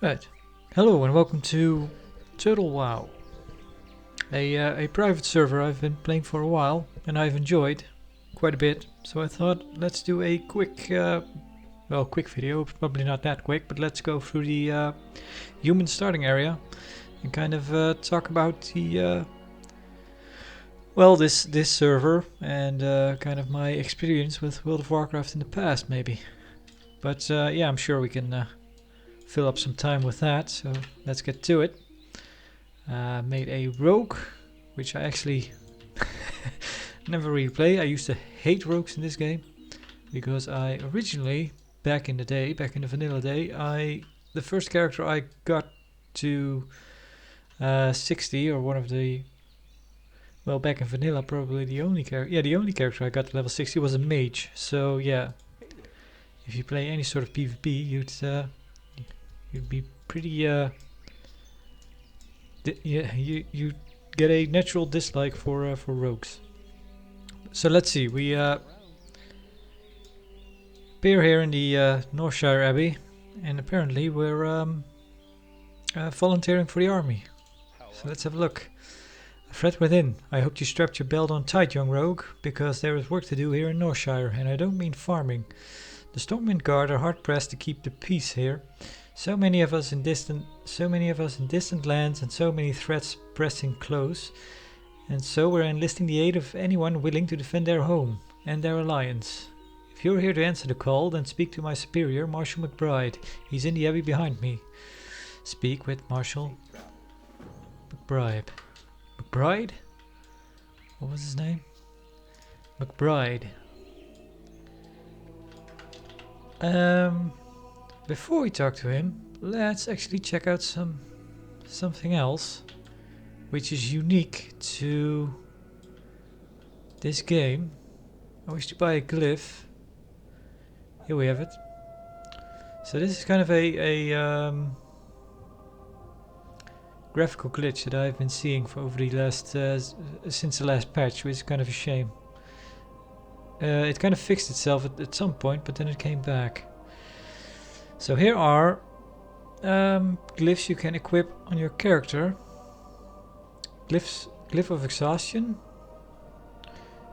Right. Hello and welcome to Total WoW. A private server I've been playing for a while and I've enjoyed quite a bit. So I thought let's do a quick video, probably not that quick, but let's go through the human starting area and kind of talk about the this server and kind of my experience with World of Warcraft in the past, maybe. But yeah, I'm sure we can fill up some time with that. So let's get to it. Made a rogue, which I actually never really play. I used to hate rogues in this game because I originally, back in the vanilla day, the first character I got to 60, or one of the, well, back in vanilla, probably the only character. Yeah, the only character I got to level 60 was a mage. So yeah, if you play any sort of PvP, you'd be pretty yeah, you get a natural dislike for rogues. So let's see, we appear here in the Northshire Abbey, and apparently we're volunteering for the army. So let's have a look. A threat within. I hope you strapped your belt on tight, young rogue, because there is work to do here in Northshire, and I don't mean farming. The Stormwind Guard are hard pressed to keep the peace here. So many of us in distant lands, and so many threats pressing close. And so we're enlisting the aid of anyone willing to defend their home and their alliance. If you're here to answer the call, then speak to my superior, Marshal McBride. He's in the abbey behind me. Speak with Marshal McBride. McBride? What was his name? McBride. Before we talk to him, let's actually check out something else, which is unique to this game. I wish to buy a glyph. Here we have it. So this is kind of a graphical glitch that I've been seeing for over the last since the last patch, which is kind of a shame. It kind of fixed itself at some point, but then it came back. So here are glyphs you can equip on your character. Glyph of Exhaustion.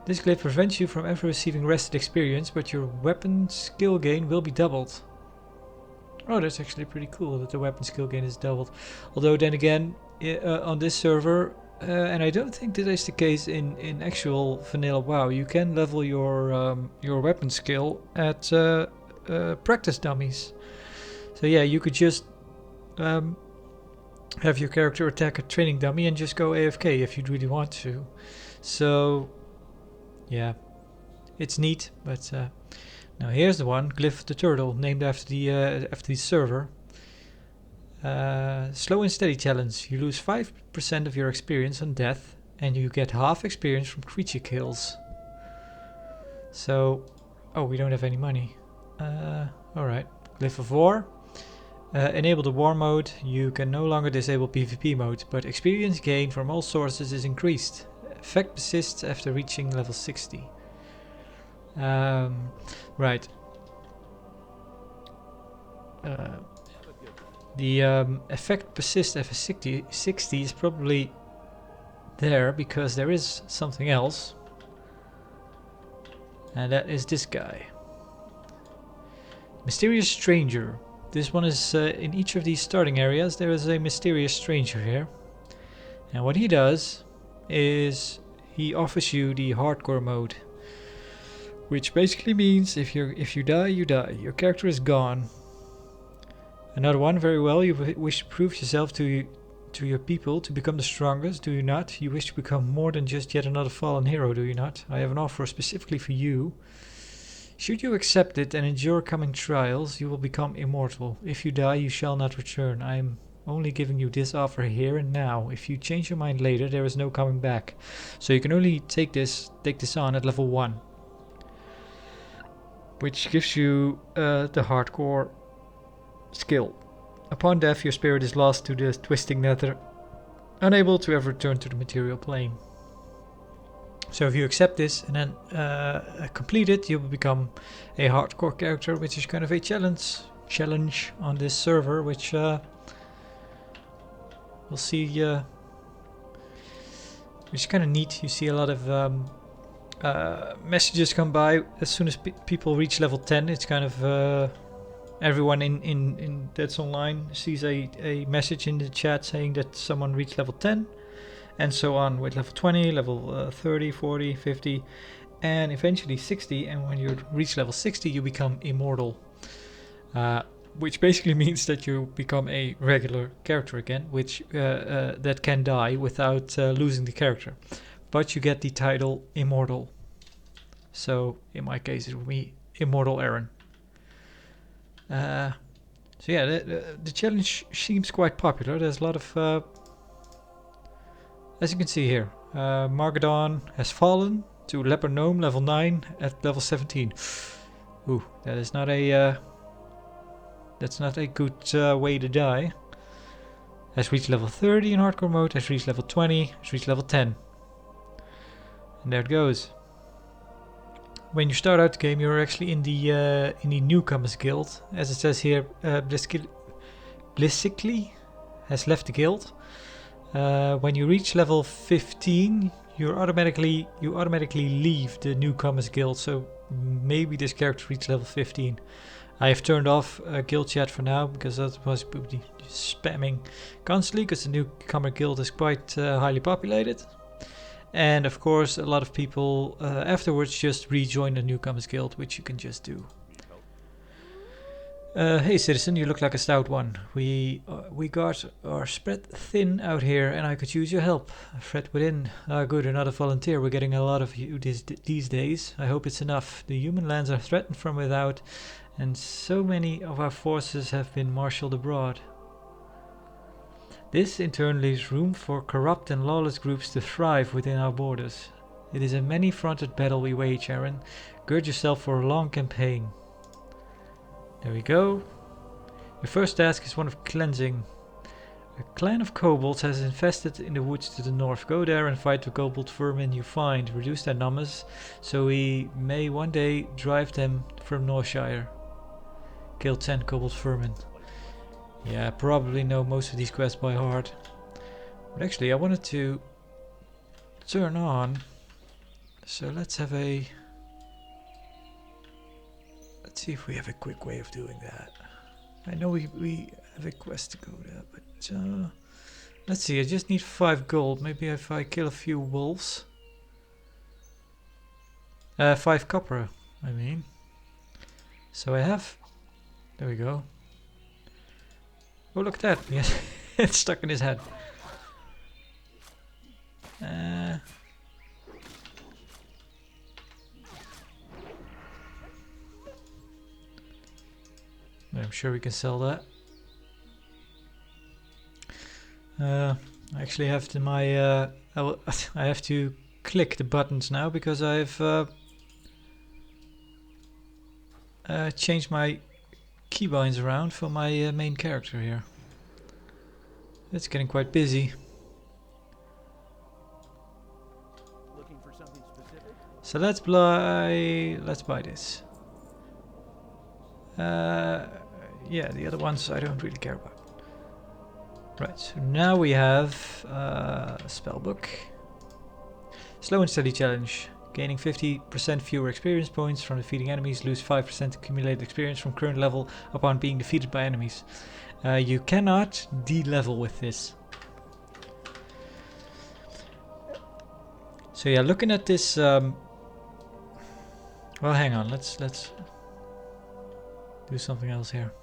This glyph prevents you from ever receiving rested experience, but your weapon skill gain will be doubled. Oh, that's actually pretty cool that the weapon skill gain is doubled. Although then again, on this server, and I don't think that is the case in actual vanilla WoW, you can level your weapon skill at practice dummies. So yeah, you could just have your character attack a training dummy and just go AFK if you'd really want to. So yeah, it's neat. But now here's the one, Glyph of the Turtle, named after the server. Slow and steady challenge. You lose 5% of your experience on death, and you get half experience from creature kills. So, oh, we don't have any money. Alright, Glyph of War. Enable the war mode. You can no longer disable PvP mode, but experience gain from all sources is increased. Effect persists after reaching level 60. Right. The effect persists after 60 is probably there because there is something else. And that is this guy. Mysterious Stranger. This one is in each of these starting areas there is a mysterious stranger here. And what he does is he offers you the hardcore mode. Which basically means if you die, you die. Your character is gone. Another one, very well, you wish to prove yourself to your people to become the strongest, do you not? You wish to become more than just yet another fallen hero, do you not? I have an offer specifically for you. Should you accept it and endure coming trials, you will become immortal. If you die, you shall not return. I am only giving you this offer here and now. If you change your mind later, there is no coming back. So you can only take this on at level 1. Which gives you the hardcore skill. Upon death, your spirit is lost to the twisting nether, unable to ever return to the material plane. So if you accept this and then complete it, you will become a hardcore character, which is kind of a challenge on this server, which we'll see, which is kind of neat. You see a lot of messages come by as soon as people reach level 10. It's kind of everyone in that's online sees a message in the chat saying that someone reached level 10, and so on with level 20, level 30, 40, 50, and eventually 60. And when you reach level 60, you become immortal, which basically means that you become a regular character again, which that can die without losing the character, but you get the title immortal. So in my case, it will be Immortal Aaron. So yeah, the challenge seems quite popular. There's a lot of, as you can see here, Margadon has fallen to Leper Gnome level 9 at level 17. Ooh, that is not a that's not a good way to die. Has reached level 30 in hardcore mode. Has reached level 20. Has reached level 10. And there it goes. When you start out the game, you're actually in the newcomers guild, as it says here. Blissically has left the guild. When you reach level 15, you automatically leave the newcomers guild. So maybe this character reached level 15. I have turned off guild chat for now because otherwise it would be spamming constantly, because the newcomer guild is quite highly populated. And of course, a lot of people afterwards just rejoin the newcomers guild, which you can just do. Hey citizen, you look like a stout one. We got our spread thin out here, and I could use your help. Fred within. Ah, good, another volunteer. We're getting a lot of you these days. I hope it's enough. The human lands are threatened from without, and so many of our forces have been marshaled abroad. This in turn leaves room for corrupt and lawless groups to thrive within our borders. It is a many-fronted battle we wage, Aaron. Gird yourself for a long campaign. There we go. Your first task is one of cleansing. A clan of kobolds has infested in the woods to the north. Go there and fight the kobold vermin you find. Reduce their numbers, so we may one day drive them from Northshire. Kill 10 kobold vermin. Yeah, I probably know most of these quests by heart. But actually, I wanted to turn on. So let's have a... Let's see if we have a quick way of doing that. I know we have a quest to go there, but... let's see, I just need 5 gold. Maybe if I kill a few wolves. 5 copper, I mean. So I have... There we go. Oh, look at that. Yes, it's stuck in his head. I'm sure we can sell that. I actually have to I have to click the buttons now because I've changed my keybinds around for my main character here. It's getting quite busy. Looking for something specific? So let's buy this. Yeah, the other ones I don't really care about. Right, so now we have spellbook. Slow and steady challenge. Gaining 50% fewer experience points from defeating enemies. Lose 5% accumulated experience from current level upon being defeated by enemies. You cannot de-level with this. So yeah, looking at this... well, hang on, let's do something else here.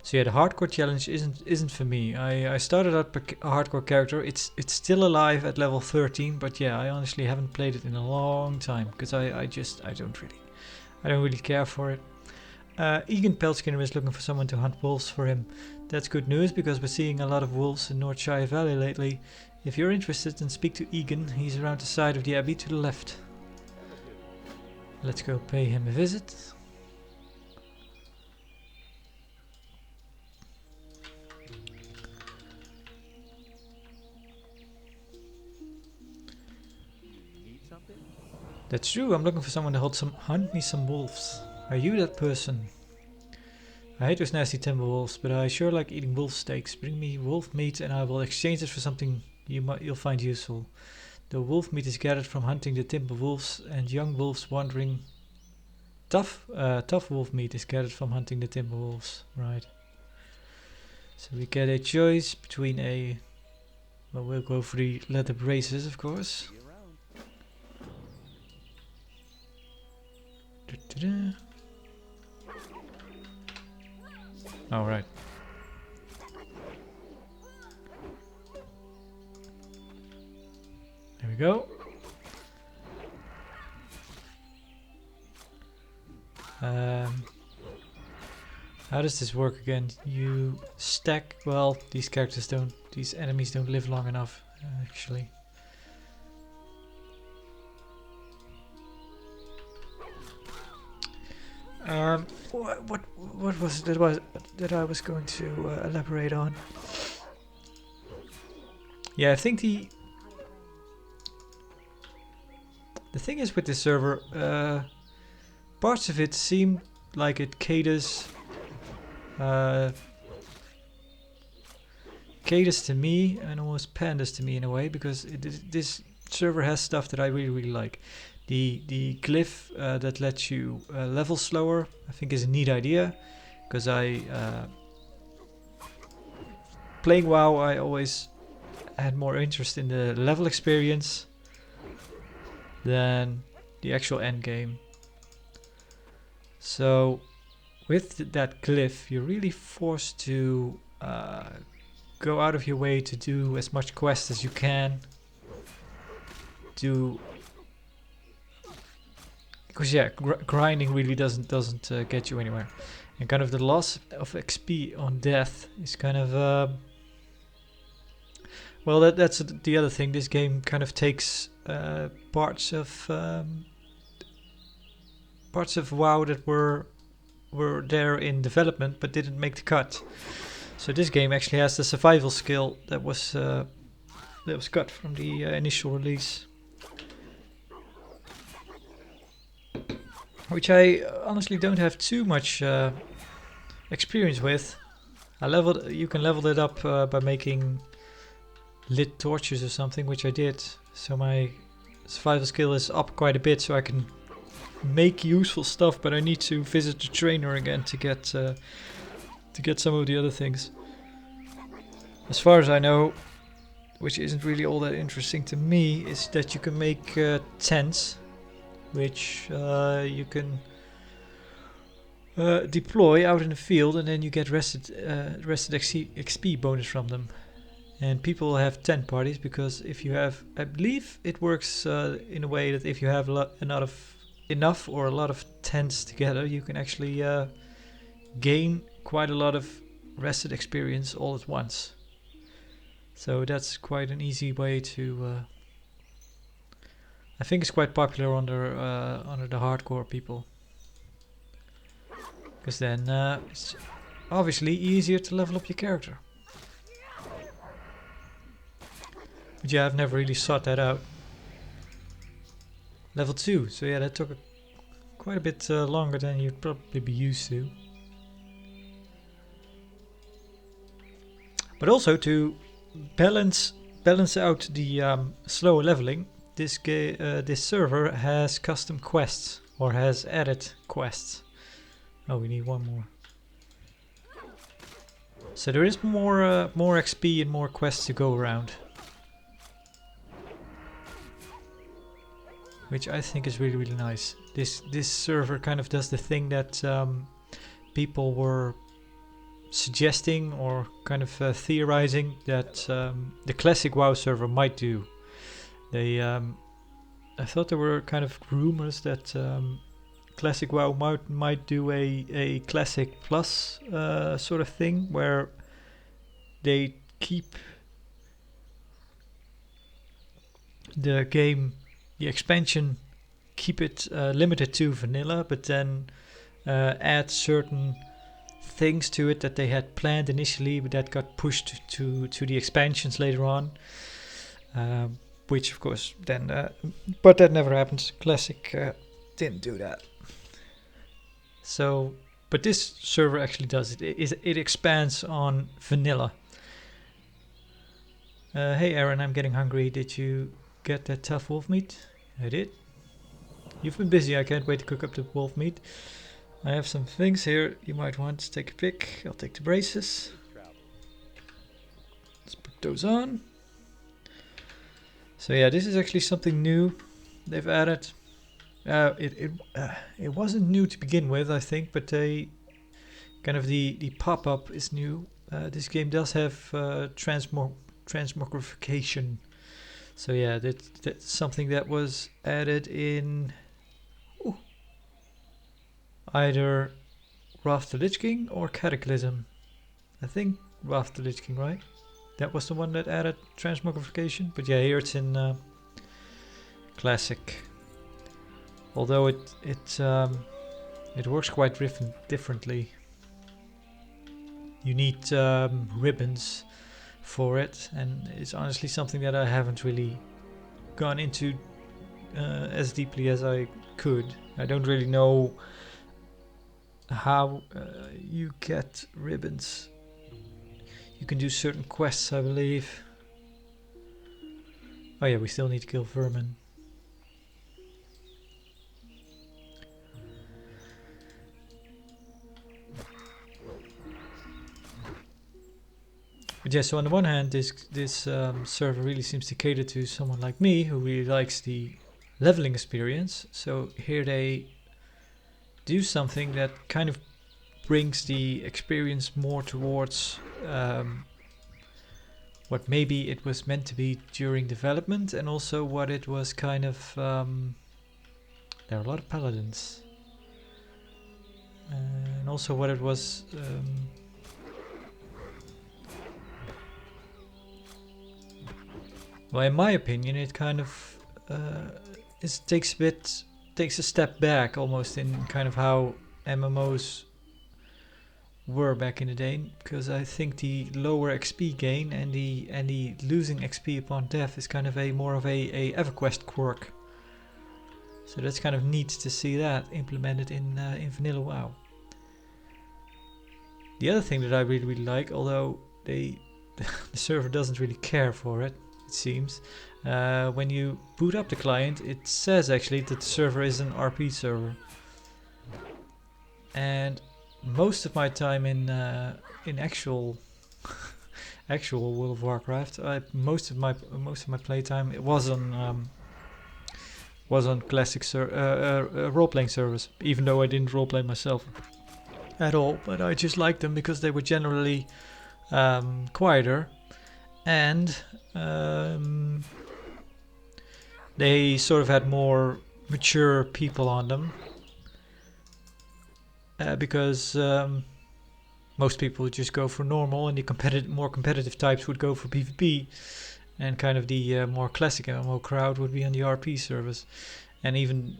So yeah, the hardcore challenge isn't for me. I started out a hardcore character. It's still alive at level 13, but yeah, I honestly haven't played it in a long time because I don't really care for it. Egan Peltskinner is looking for someone to hunt wolves for him. That's good news because we're seeing a lot of wolves in Northshire Valley lately. If you're interested, then speak to Egan. He's around the side of the abbey to the left. Let's go pay him a visit. Need something? That's true, I'm looking for someone to hunt me some wolves. Are you that person? I hate those nasty timber wolves, but I sure like eating wolf steaks. Bring me wolf meat and I will exchange it for something you'll find useful. The wolf meat is gathered from hunting the timber wolves and young wolves wandering. Tough wolf meat is gathered from hunting the timber wolves. Right. So we get a choice between a... Well, we'll go for the leather braces, of course. See you around. Da-da-da. Oh, right. There we go. How does this work again? You stack... Well, these enemies don't live long enough, actually. What was it that I was going to elaborate on? Yeah, I think the thing is with this server, parts of it seem like it caters to me and almost panders to me in a way, because this server has stuff that I really like. The glyph that lets you level slower, I think is a neat idea, because playing WoW, I always had more interest in the level experience than the actual end game. So with that glyph, you're really forced to go out of your way to do as much quest as you can. Because yeah, grinding really doesn't get you anywhere, and kind of the loss of XP on death is kind of well, that's the other thing. This game kind of takes parts of WoW that were there in development but didn't make the cut. So this game actually has the survival skill that was cut from the initial release, which I honestly don't have too much experience with. You can level it up by making lit torches or something, which I did. So my survival skill is up quite a bit, so I can make useful stuff. But I need to visit the trainer again to get some of the other things. As far as I know, which isn't really all that interesting to me, is that you can make tents, which you can deploy out in the field, and then you get rested XP bonus from them. And people have tent parties, because if you have, I believe it works in a way that if you have enough or a lot of tents together, you can actually gain quite a lot of rested experience all at once. So that's quite an easy way to... I think it's quite popular under the hardcore people, because then it's obviously easier to level up your character. But yeah, I've never really sought that out. Level 2, so yeah, that took quite a bit longer than you'd probably be used to. But also to balance out the slower leveling, this server has custom quests, or has added quests. Oh, we need one more. So there is more XP and more quests to go around, which I think is really nice. This server kind of does the thing that people were suggesting or kind of theorizing that the classic WoW server might do. I thought there were kind of rumors that classic WoW might do a classic plus sort of thing, where they keep the game, the expansion, keep it limited to vanilla, but then add certain things to it that they had planned initially, but that got pushed to the expansions later on. which of course then, but that never happened. Classic didn't do that. So, but this server actually does it. It expands on vanilla. Hey Aaron, I'm getting hungry. Did you get that tough wolf meat? I did. You've been busy. I can't wait to cook up the wolf meat. I have some things here you might want to take a pick. I'll take the braces. Let's put those on. So yeah, this is actually something new they've added. It wasn't new to begin with, I think, but they kind of the pop-up is new. This game does have transmogrification. So yeah, that's something that was added in either Wrath the Lich King or Cataclysm. I think Wrath the Lich King, right? That was the one that added transmogrification. But yeah, here it's in Classic. Although it works quite differently. You need ribbons for it, and it's honestly something that I haven't really gone into as deeply as I could. I don't really know how you get ribbons. You can do certain quests, I believe. Oh yeah, we still need to kill vermin. But yeah, so on the one hand, this server really seems to cater to someone like me who really likes the leveling experience. So here they do something that kind of brings the experience more towards what maybe it was meant to be during development, and also what it was kind of... there are a lot of paladins. And also what it was... well, in my opinion, it kind of takes a step back almost in kind of how MMOs were back in the day, because I think the lower XP gain and the losing XP upon death is kind of more of a EverQuest quirk. So that's kind of neat to see that implemented in vanilla WoW. The other thing that I really like, although the server doesn't really care for it, it seems, when you boot up the client, it says actually that the server is an RP server. And most of my time in actual World of Warcraft, most of my playtime it was on classic role-playing servers. Even though I didn't role-play myself at all, but I just liked them because they were generally quieter, and they sort of had more mature people on them. Because most people would just go for normal, and the more competitive types would go for PvP, and kind of the more classic MMO crowd would be on the RP service. And even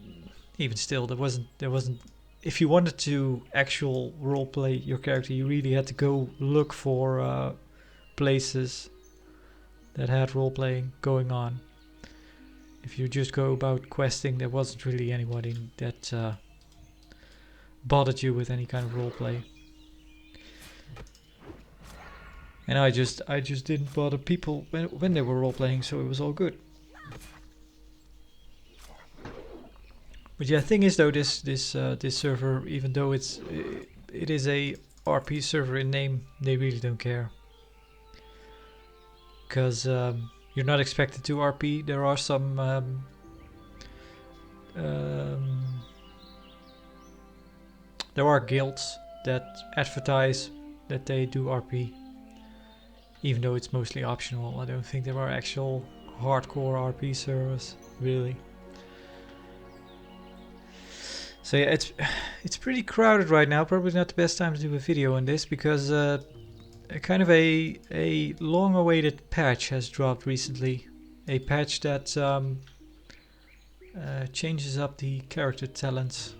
still, there wasn't. If you wanted to actual roleplay your character, you really had to go look for places that had roleplaying going on. If you just go about questing, there wasn't really anybody that bothered you with any kind of roleplay. And I just didn't bother people when they were roleplaying, so it was all good. But yeah, thing is though, this server, even though it is a RP server in name, they really don't care. Because you're not expected to RP. There are some there are guilds that advertise that they do RP, even though it's mostly optional. I don't think there are actual hardcore RP servers, really. So yeah, it's pretty crowded right now. Probably not the best time to do a video on this, because kind of a long-awaited patch has dropped recently. A patch that changes up the character talents.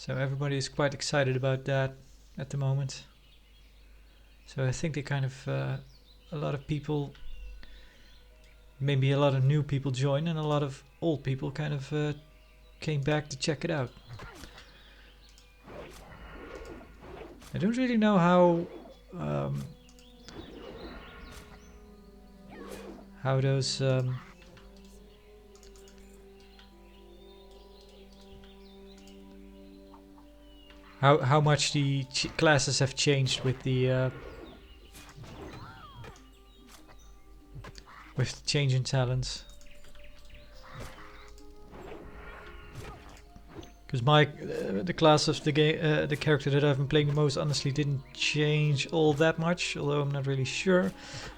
So everybody is quite excited about that at the moment. So I think they kind of, a lot of people, maybe a lot of new people join, and a lot of old people kind of came back to check it out. I don't really know how those how much the classes have changed with the change in talents. Because my the class of the game, the character that I've been playing the most, honestly didn't change all that much, although I'm not really sure.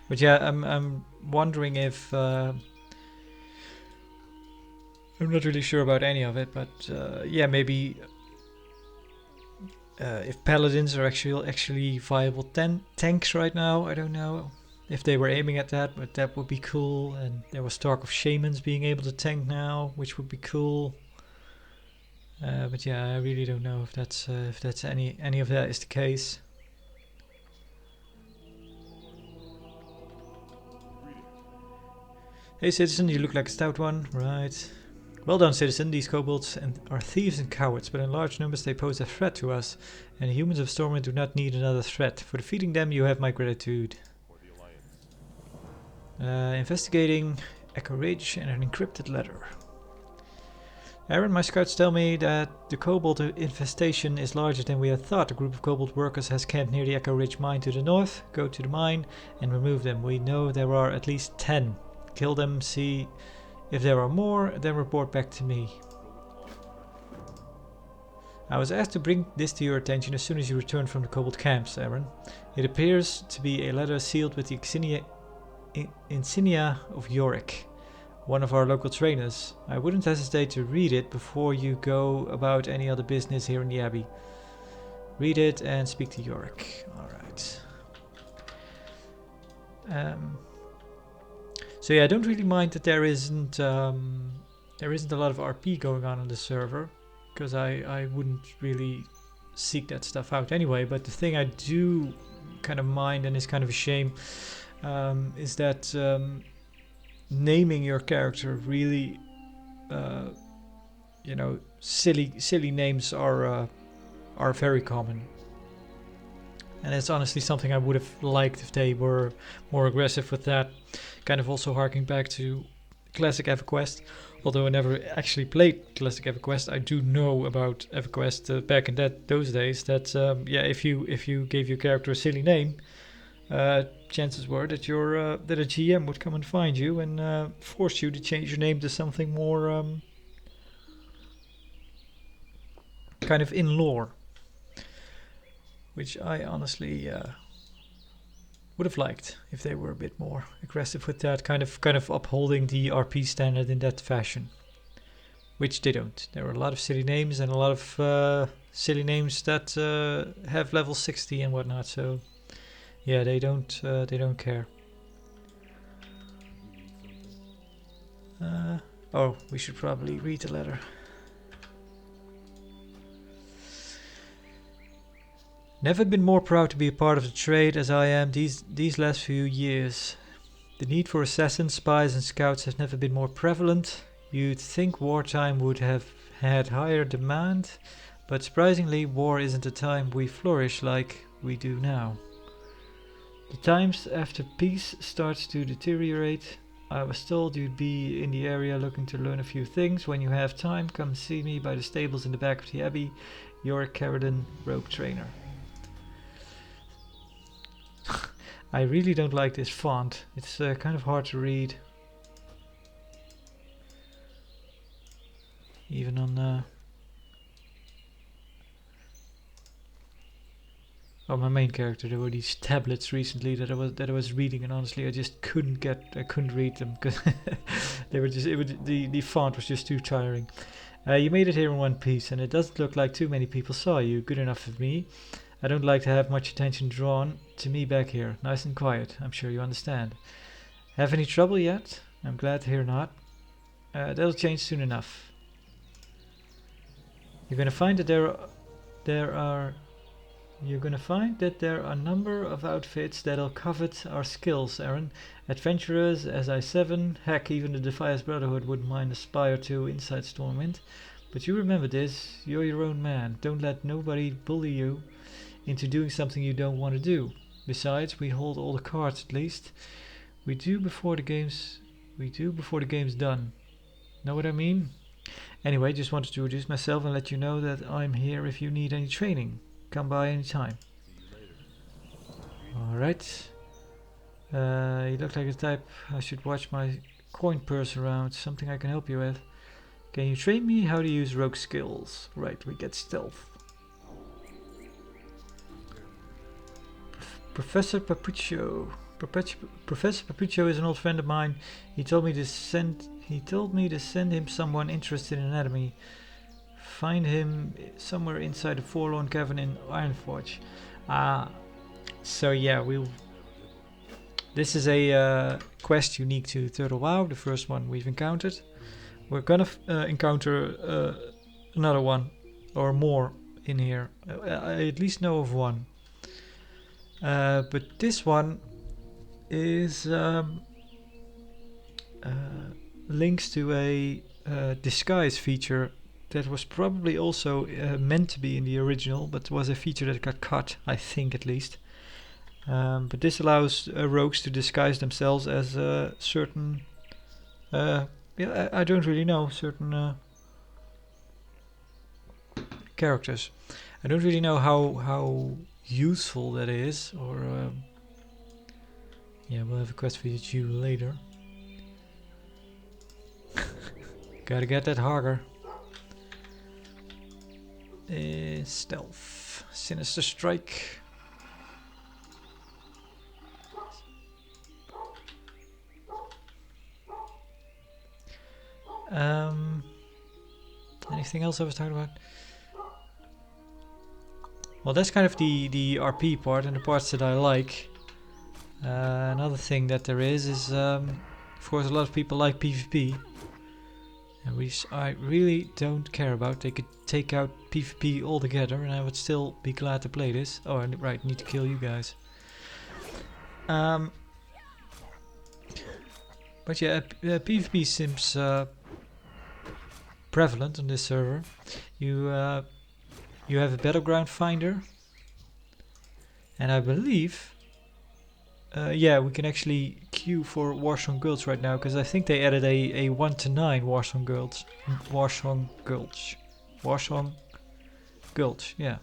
But yeah, I'm wondering if I'm not really sure about any of it. But yeah, maybe if paladins are actually viable tanks right now, I don't know if they were aiming at that, but that would be cool. And there was talk of shamans being able to tank now, which would be cool. But yeah, I really don't know if that's any of that is the case. Hey citizen, you look like a stout one, right? Well done citizen, these kobolds are thieves and cowards, but in large numbers they pose a threat to us, and the humans of Stormwind do not need another threat. For defeating them you have my gratitude. Investigating Echo Ridge and an encrypted letter. Aaron, my scouts tell me that the kobold infestation is larger than we had thought. A group of kobold workers has camped near the Echo Ridge mine to the north. Go to the mine and remove them. We know there are at least 10. Kill them, see if there are more, then report back to me. I was asked to bring this to your attention as soon as you return from the kobold camps, Aaron. It appears to be a letter sealed with the insignia of Yorick, one of our local trainers. I wouldn't hesitate to read it before you go about any other business here in the Abbey. Read it and speak to Yorick. Alright. So yeah, I don't really mind that there isn't a lot of RP going on the server, because I wouldn't really seek that stuff out anyway. But the thing I do kind of mind, and is kind of a shame, is that naming your character really, you know, silly names are very common, and it's honestly something I would have liked if they were more aggressive with that. Kind of also harking back to classic EverQuest, although I never actually played classic EverQuest. I do know about EverQuest back in those days. That yeah, if you gave your character a silly name, chances were that that a GM would come and find you and force you to change your name to something more kind of in lore, which I honestly would have liked if they were a bit more aggressive with that, kind of upholding the RP standard in that fashion, which they don't. There are a lot of silly names and a lot of silly names that have level 60 and whatnot. So yeah, they don't care. Oh, we should probably read the letter. Never been more proud to be a part of the trade as I am these last few years. The need for assassins, spies and scouts has never been more prevalent. You'd think wartime would have had higher demand, but surprisingly war isn't a time we flourish like we do now. The times after peace starts to deteriorate. I was told you'd be in the area looking to learn a few things. When you have time, come see me by the stables in the back of the Abbey. You're a Caradon rogue trainer. I really don't like this font. It's kind of hard to read. Even on my main character, there were these tablets recently that I was reading, and honestly, I just couldn't read them because they were the font was just too tiring. You made it here in one piece, and it doesn't look like too many people saw you. Good enough for me. I don't like to have much attention drawn to me back here. Nice and quiet. I'm sure you understand. Have any trouble yet? I'm glad to hear not. That'll change soon enough. You're gonna find that there you're gonna find that there are a number of outfits that'll covet our skills, Aaron. Adventurers, SI7, heck, even the Defias Brotherhood wouldn't mind a spy or two inside Stormwind. But you remember this, you're your own man. Don't let nobody bully you into doing something you don't want to do. Besides, we hold all the cards at least. We do before the game's done. Know what I mean? Anyway, just wanted to introduce myself and let you know that I'm here if you need any training. Come by anytime. Alright. You look like the type I should watch my coin purse around. Something I can help you with. Can you train me how to use rogue skills? Right, we get stealth. Professor Papuccio. Professor Papuccio is an old friend of mine. He told me to send him someone interested in anatomy. Find him somewhere inside a forlorn cavern in Ironforge. So yeah, this is a quest unique to Turtle WoW, the first one we've encountered. We're gonna encounter another one or more in here. I at least know of one. But this one is links to a disguise feature that was probably also meant to be in the original, but was a feature that got cut, I think at least. But this allows rogues to disguise themselves as certain, I don't really know, certain characters. I don't really know how useful that is, or yeah, we'll have a quest for you later. Gotta get that Hager. Stealth, Sinister Strike. Anything else I was talking about? Well, that's kind of the RP part and the parts that I like. Another thing that there is of course a lot of people like PvP, and which I really don't care about. They could take out PvP altogether and I would still be glad to play this. Oh, right, need to kill you guys. But yeah, PvP seems prevalent on this server. You have a battleground finder, and I believe yeah, we can actually queue for Warsong Gulch right now, because I think they added a 1 to 9 Warsong Gulch. Warsong Gulch, yeah.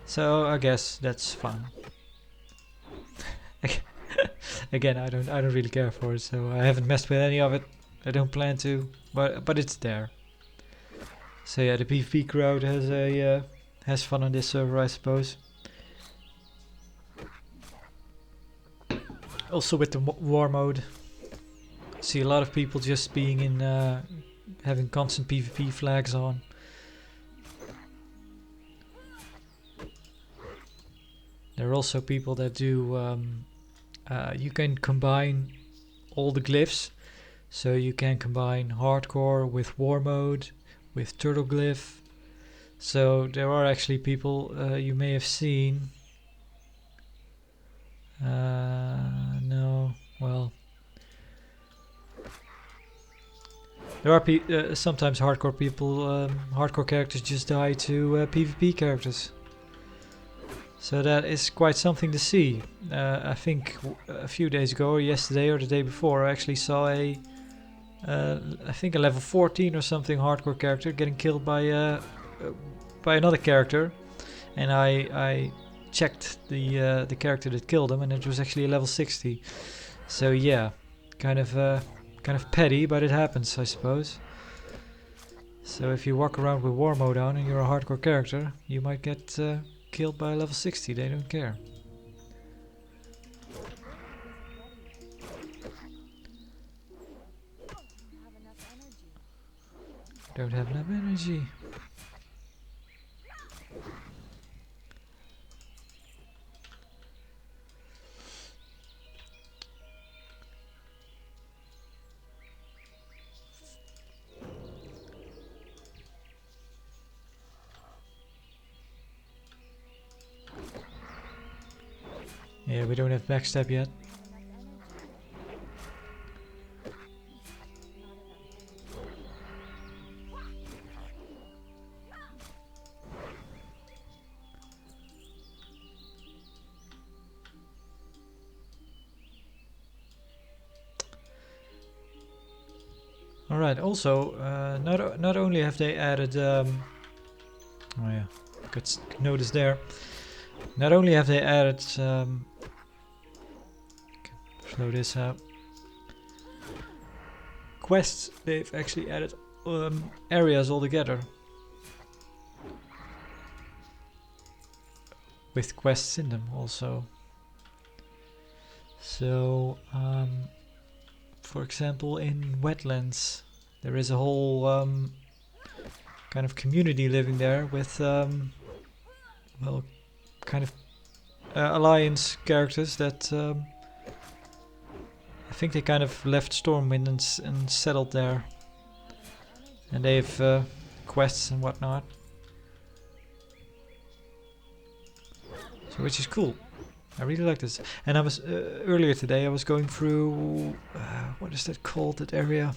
So I guess that's fun. Again, I don't really care for it, so I haven't messed with any of it. I don't plan to, but it's there. So yeah, the PvP crowd has fun on this server, I suppose. Also with the war mode, see a lot of people just being in having constant PvP flags on. There are also people that do you can combine all the glyphs, so you can combine hardcore with war mode with turtle glyph. So there are actually people you may have seen. No, well, there are sometimes hardcore people, hardcore characters just die to PvP characters. So that is quite something to see. I think a few days ago, or yesterday, or the day before, I actually saw I think a level 14 or something hardcore character getting killed by another character, and I checked the character that killed him, and it was actually a level 60. So yeah, kind of petty, but it happens, I suppose. So if you walk around with war mode on and you're a hardcore character, you might get killed by a level 60. They don't care. Don't have enough energy. Yeah, we don't have backstab yet. Alright, also, not only have they added, oh yeah, good notice there. Not only have they added, slow this out, quests, they've actually added areas altogether. With quests in them also. So, for example, in wetlands, there is a whole kind of community living there with, well, kind of alliance characters that I think they kind of left Stormwind and settled there, and they have quests and whatnot. So, which is cool. I really like this. And I was earlier today. I was going through what is that called? That area.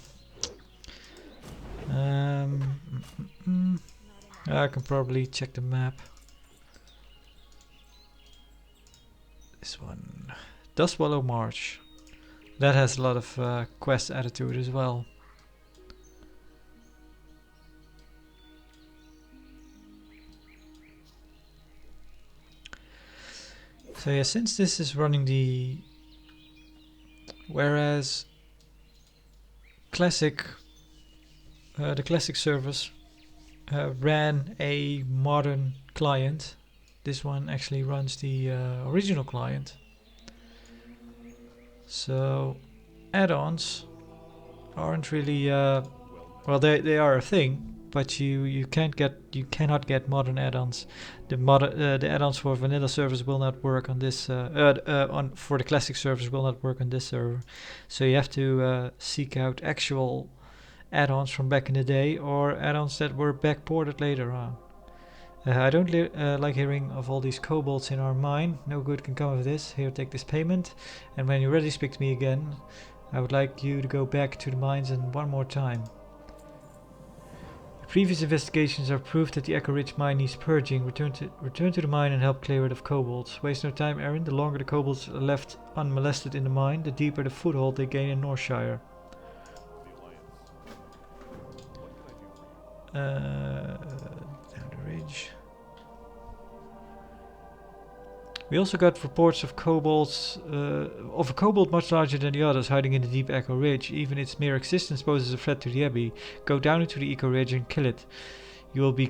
I can probably check the map. This one, Dustwallow Marsh. That has a lot of quest added to it as well. So yeah, since this is running the, whereas classic, the classic service ran a modern client, this one actually runs the original client. So add-ons aren't really well, they are a thing, but you cannot get modern add-ons. The add-ons for vanilla servers will not work on this for the classic servers will not work on this server. So you have to seek out actual add-ons from back in the day, or add-ons that were backported later on. I don't like hearing of all these kobolds in our mine. No good can come of this. Here, take this payment, and when you're ready, speak to me again. I would like you to go back to the mines and one more time. The previous investigations have proved that the Echo Ridge mine needs purging. Return to the mine and help clear it of kobolds. Waste no time, Aaron. The longer the kobolds are left unmolested in the mine, the deeper the foothold they gain in Northshire. Down the ridge. We also got reports of kobolds, of a kobold much larger than the others hiding in the deep Echo Ridge. Even its mere existence poses a threat to the Abbey. Go down into the Echo Ridge and kill it. You will be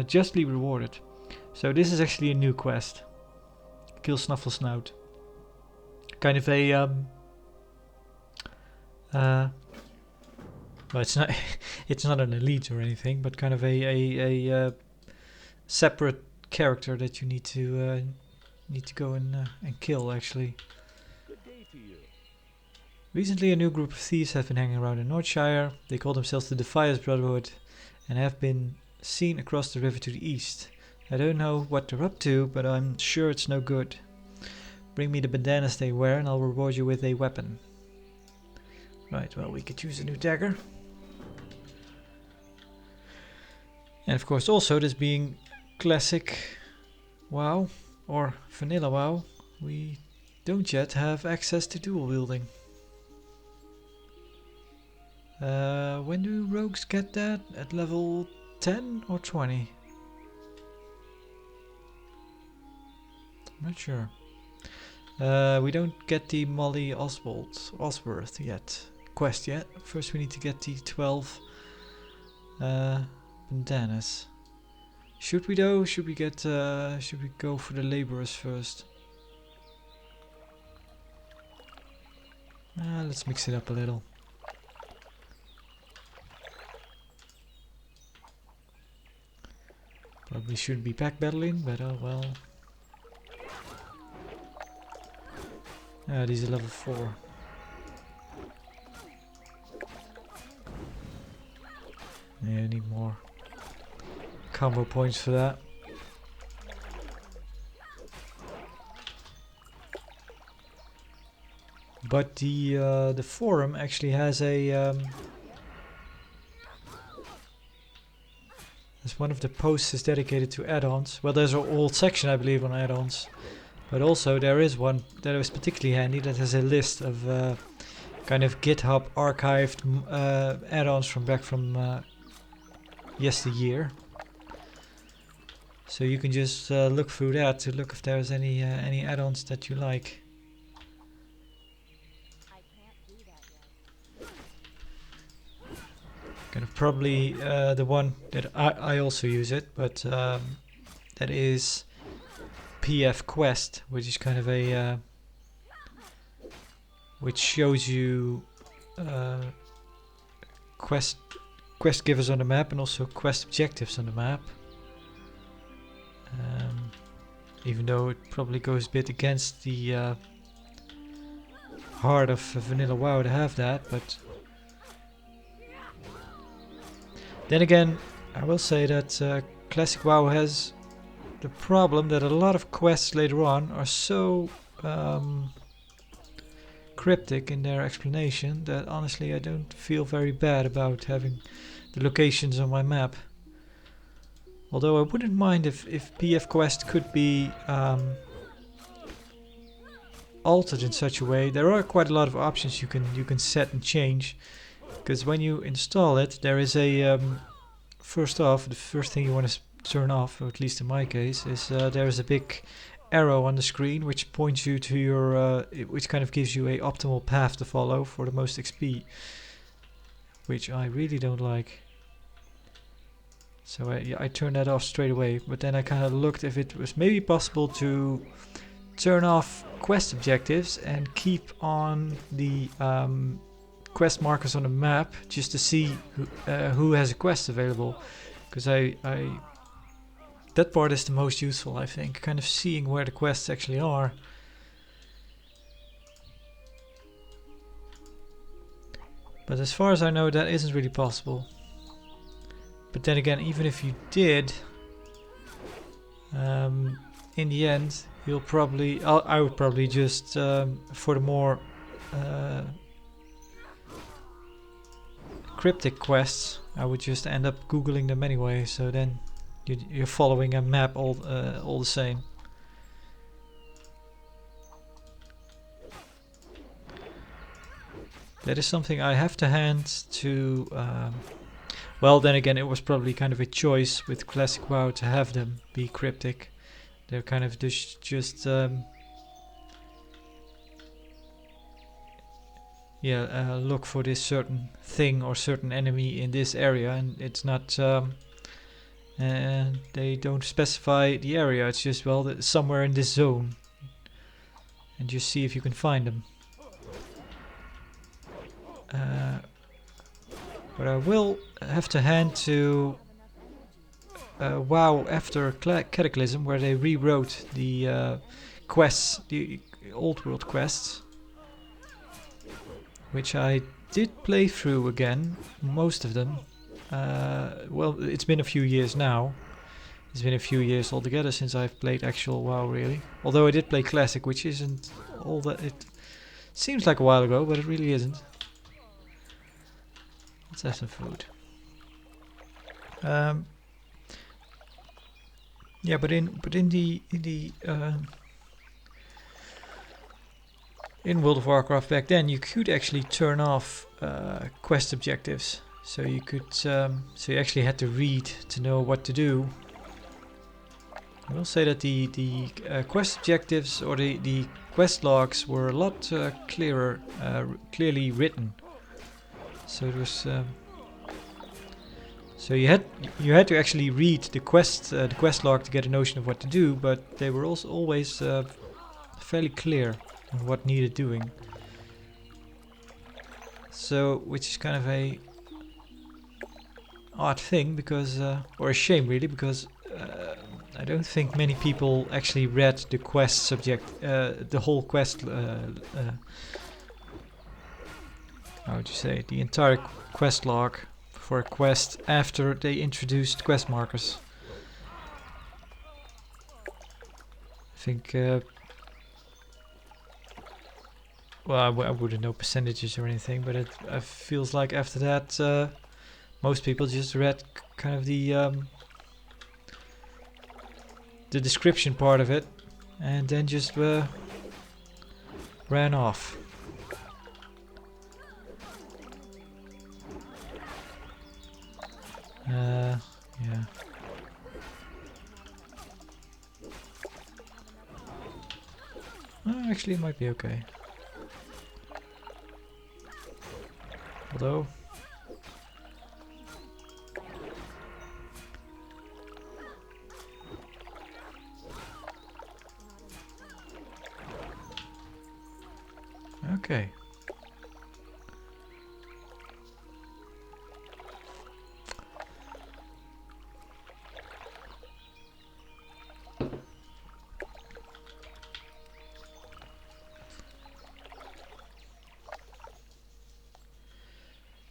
justly rewarded. So this is actually a new quest. Kill Snufflesnout. Kind of a well, it's not it's not an elite or anything, but kind of a separate character that you need to go and kill, actually. Good day to you. Recently, a new group of thieves have been hanging around in Northshire. They call themselves the Defiance Brotherhood and have been seen across the river to the east. I don't know what they're up to, but I'm sure it's no good. Bring me the bandanas they wear and I'll reward you with a weapon. Right, well, we could use a new dagger. And of course, also, this being classic WoW or vanilla WoW, we don't yet have access to dual wielding. When do rogues get that? At level 10 or 20? I'm not sure. We don't get the Molly Osworth quest yet. First we need to get the 12 bandanas. Should we though? Should we go for the laborers first? Let's mix it up a little. Probably shouldn't be pack battling, but oh well. These are level 4. Yeah, I need more combo points for that. But the forum actually has a as one of the posts is dedicated to add-ons. Well, there's a whole section, I believe, on add-ons. But also there is one that was particularly handy that has a list of kind of GitHub archived add-ons from back from yesteryear. So you can just look through that to look if there's any add-ons that you like. Kind of probably the one that I also use it, but that is PF Quest, which is kind of a which shows you quest givers on the map and also quest objectives on the map. Even though it probably goes a bit against the heart of vanilla WoW to have that, but then again, I will say that classic WoW has the problem that a lot of quests later on are so cryptic in their explanation that honestly I don't feel very bad about having the locations on my map. Although I wouldn't mind if PF Quest could be altered in such a way. There are quite a lot of options you can set and change. Because when you install it, there is a first off, the first thing you want to turn off, or at least in my case, is there is a big arrow on the screen which points you to your, which kind of gives you a optimal path to follow for the most XP, which I really don't like. So I turned that off straight away. But then I kind of looked if it was maybe possible to turn off quest objectives and keep on the quest markers on the map just to see who has a quest available, because that part is the most useful, I think, kind of seeing where the quests actually are. But as far as I know, that isn't really possible. But then again, even if you did, in the end you'll probably I would probably just for the more cryptic quests, I would just end up googling them anyway, so then you're following a map all the same. That is something I have to hand to well, then again, it was probably kind of a choice with classic WoW to have them be cryptic. They're kind of just look for this certain thing or certain enemy in this area, and it's not and they don't specify the area, it's just, well, somewhere in this zone, and just see if you can find them. But I will have to hand to WoW after Cataclysm, where they rewrote the quests, the old world quests, which I did play through again, most of them. Well, it's been a few years now. It's been a few years altogether since I've played actual WoW, really. Although I did play Classic, which isn't all that... It seems like a while ago, but it really isn't. Let's have some food. Yeah, but in World of Warcraft back then, you could actually turn off quest objectives. So you could, so you actually had to read to know what to do. I will say that the quest objectives or the quest logs were a lot clearly written. So it was, so you had to actually read the quest log to get a notion of what to do, but they were also always fairly clear on what needed doing. So, which is kind of a odd thing, because or a shame really, because I don't think many people actually read the quest subject, the whole quest. How would you say, the entire quest log for a quest after they introduced quest markers. I think well, I wouldn't know percentages or anything, but it feels like after that, most people just read kind of the description part of it, and then just ran off. Yeah. Actually, it might be okay. Although, okay.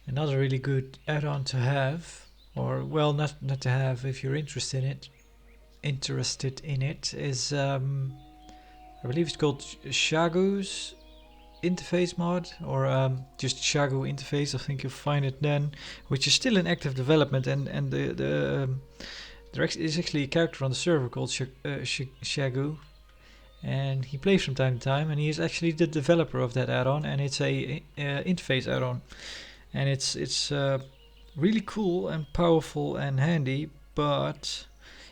Another really good add-on to have, or well, not to have if you're interested in it, is I believe it's called Shogu's interface mod, or just Shogu interface. I think you'll find it then, which is still in active development, and there is actually a character on the server called Shogu, and he plays from time to time, and he is actually the developer of that add-on, and it's a interface add-on. And it's really cool and powerful and handy, but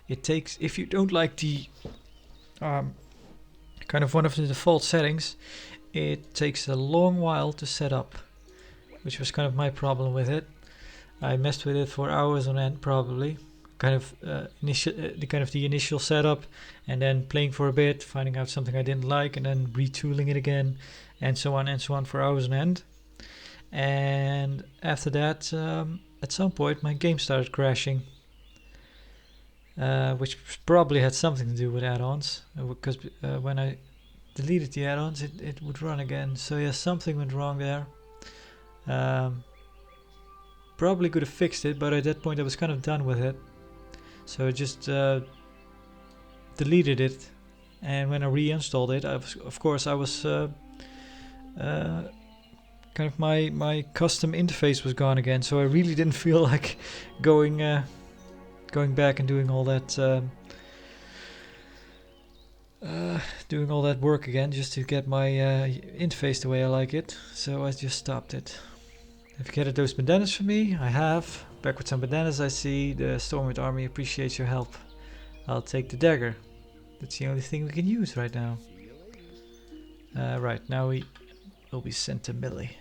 it takes, if you don't like the kind of one of the default settings, it takes a long while to set up, which was kind of my problem with it. I messed with it for hours on end, probably. Kind of the initial setup, and then playing for a bit, finding out something I didn't like, and then retooling it again, and so on for hours on end. And after that, at some point my game started crashing, which probably had something to do with add-ons, because when I deleted the add-ons it would run again. So yeah, something went wrong there. Probably could have fixed it, but at that point I was kind of done with it, so I just deleted it. And when I reinstalled it, of course I was kind of my custom interface was gone again, so I really didn't feel like going back and doing all that work again just to get my interface the way I like it. So I just stopped it. Have you gathered those bandanas for me? I have. Back with some bandanas. I see the Stormwind army appreciates your help. I'll take the dagger. That's the only thing we can use right now. Right, now we will be sent to Millie.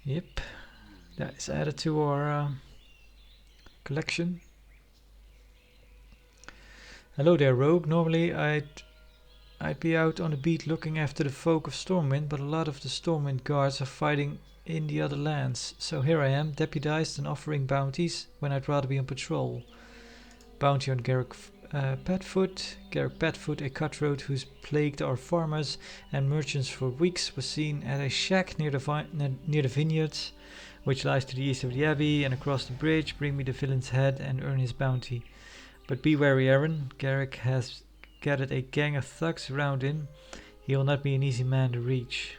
Yep, that is added to our collection. Hello there, Rogue. Normally I'd be out on the beat looking after the folk of Stormwind, but a lot of the Stormwind guards are fighting in the other lands. So here I am, deputized and offering bounties when I'd rather be on patrol. Bounty on Garrick Padfoot. Garrick Padfoot, a cutthroat who's plagued our farmers and merchants for weeks, was seen at a shack near the vineyards, which lies to the east of the abbey, and across the bridge. Bring me the villain's head and earn his bounty. But be wary, Aaron. Garrick has gathered a gang of thugs around him. He will not be an easy man to reach.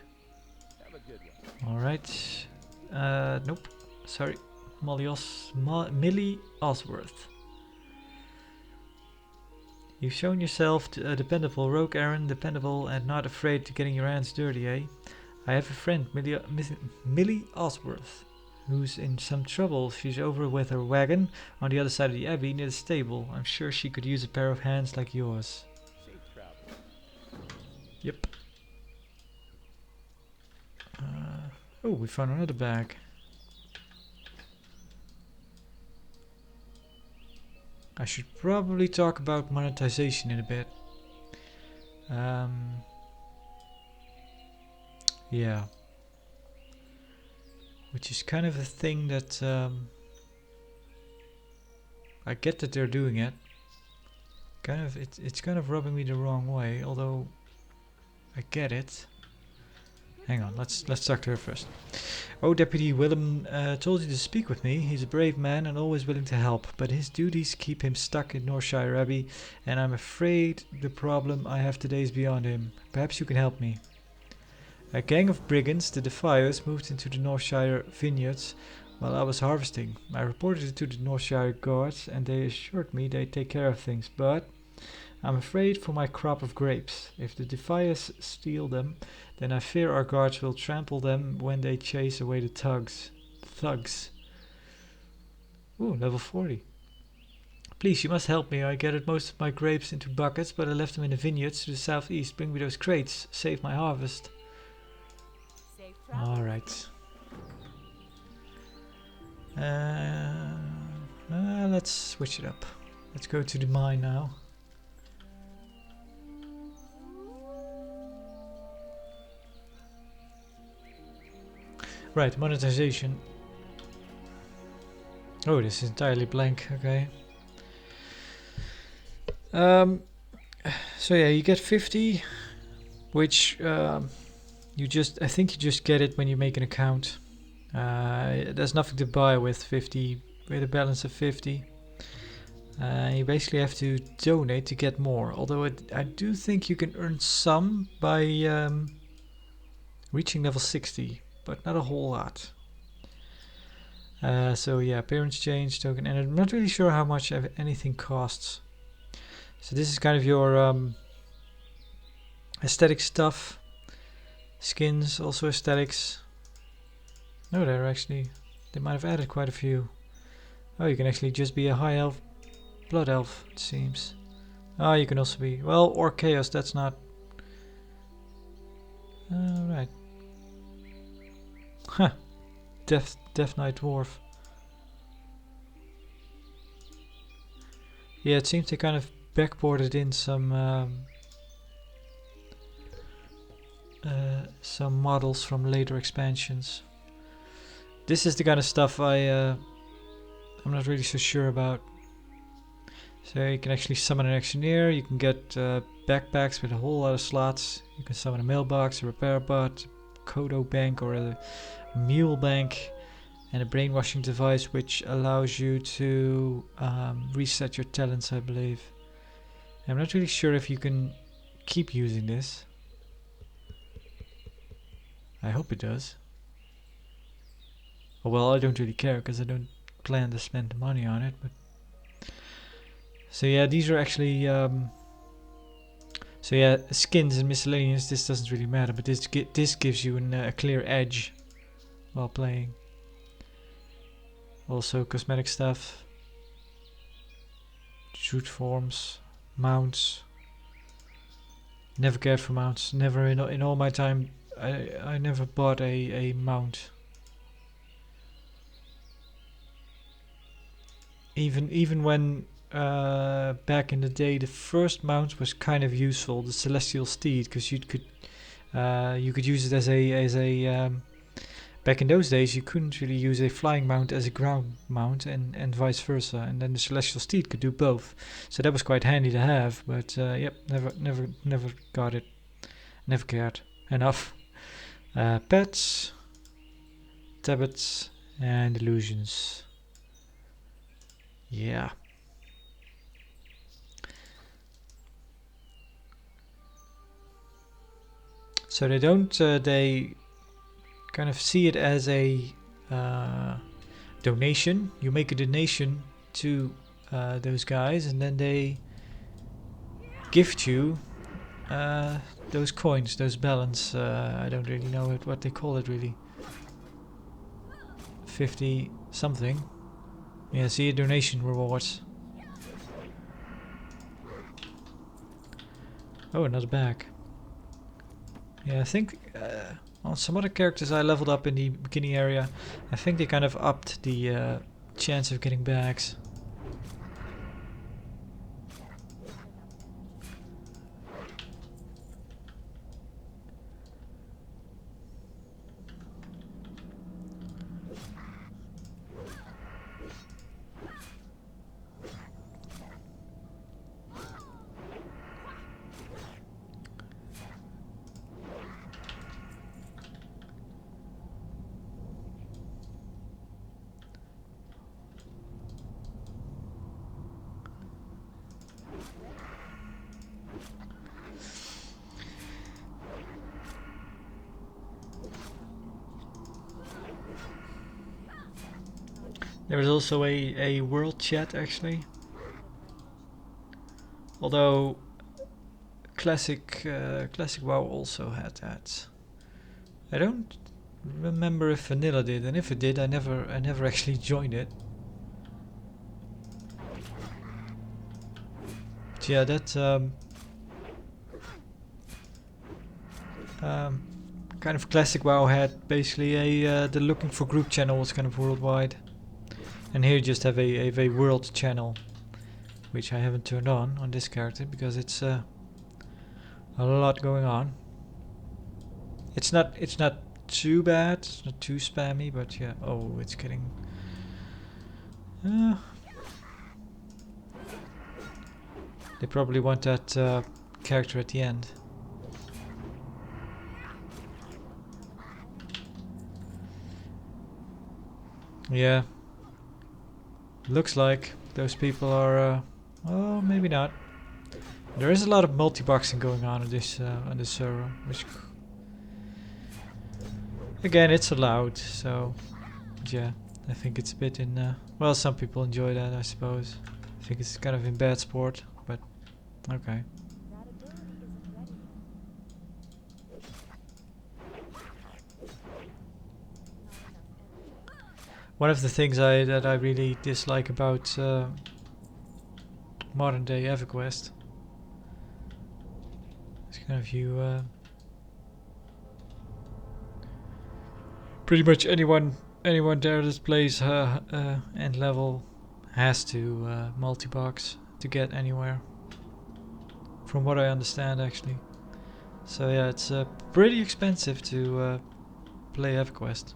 Alright. Nope. Sorry. Millie Osworth. You've shown yourself a dependable rogue, Aaron. Dependable and not afraid to getting your hands dirty, eh? I have a friend, Millie Osworth, who's in some trouble. She's over with her wagon on the other side of the abbey near the stable. I'm sure she could use a pair of hands like yours. Yep. Oh, we found another bag. I should probably talk about monetization in a bit. Yeah. Which is kind of a thing that I get that they're doing it. It's kind of rubbing me the wrong way, although I get it. hang on, let's talk to her first. Oh, Deputy Willem told you to speak with me. He's a brave man and always willing to help, but his duties keep him stuck in Northshire Abbey, and I'm afraid the problem I have today is beyond him. Perhaps you can help me. A gang of brigands, the Defiers, moved into the Northshire vineyards while I was harvesting. I reported it to the Northshire guards, and they assured me they'd take care of things, but I'm afraid for my crop of grapes. If the Defiers steal them, then I fear our guards will trample them when they chase away the thugs. Ooh, level 40. Please, you must help me. I gathered most of my grapes into buckets, but I left them in the vineyards to the southeast. Bring me those crates. Save my harvest. Alright. Let's switch it up. Let's go to the mine now. Right, monetization. Oh, this is entirely blank. Okay. So yeah, you get 50, which I think you just get it when you make an account. There's nothing to buy with 50, with a balance of 50. You basically have to donate to get more. Although I do think you can earn some by reaching level 60, but not a whole lot. So yeah, appearance change token, and I'm not really sure how much anything costs. So this is kind of your aesthetic stuff. Skins, also aesthetics. No, they might have added quite a few. Oh, you can actually just be a high elf, blood elf, it seems. Oh, you can also be, well, or chaos, that's not. Right. Huh. Death Knight Dwarf. Yeah, it seems they kind of backported in some models from later expansions. This is the kind of stuff I'm not really so sure about. So you can actually summon an Actioneer, you can get backpacks with a whole lot of slots, you can summon a mailbox, a repair bot, a Kodo bank or a mule bank, and a brainwashing device which allows you to reset your talents, I believe. I'm not really sure if you can keep using this. I hope it does. Oh, well, I don't really care because I don't plan to spend money on it. But so yeah, these are actually so yeah, skins and miscellaneous. This doesn't really matter, but this gives you a clear edge while playing. Also cosmetic stuff, shoot forms, mounts. Never cared for mounts. Never in all my time. I never bought a mount. Even when back in the day, the first mount was kind of useful, the Celestial Steed, because you could use it as a back in those days you couldn't really use a flying mount as a ground mount, and vice versa, and then the Celestial Steed could do both, so that was quite handy to have. But yep, never got it, never cared enough. Pets, tablets, and illusions. Yeah. So they kind of see it as a donation. You make a donation to those guys, and then they gift you those coins, those balance. I don't really know what they call it really. 50 something. Yeah, see, donation rewards. Oh, another bag. Yeah, I think on some other characters I leveled up in the beginning area. I think they kind of upped the chance of getting bags. There is also a world chat actually. Although classic WoW also had that. I don't remember if vanilla did, and if it did, I never actually joined it. But yeah, that kind of classic WoW had basically the looking for group channel was kind of worldwide, and here you just have a world channel, which I haven't turned on this character because it's a lot going on. It's not too bad, it's not too spammy, but yeah. Oh, it's getting. They probably want that character at the end. Yeah. Looks like those people are. Oh, maybe not. There is a lot of multi-boxing going on this server, which again it's allowed. So yeah, I think it's a bit in. Well, some people enjoy that, I suppose. I think it's kind of in bad sport, but okay. One of the things that I really dislike about modern day EverQuest is kind of you. Pretty much anyone there that plays end level has to multi-box to get anywhere. From what I understand, actually. So yeah, it's pretty expensive to play EverQuest.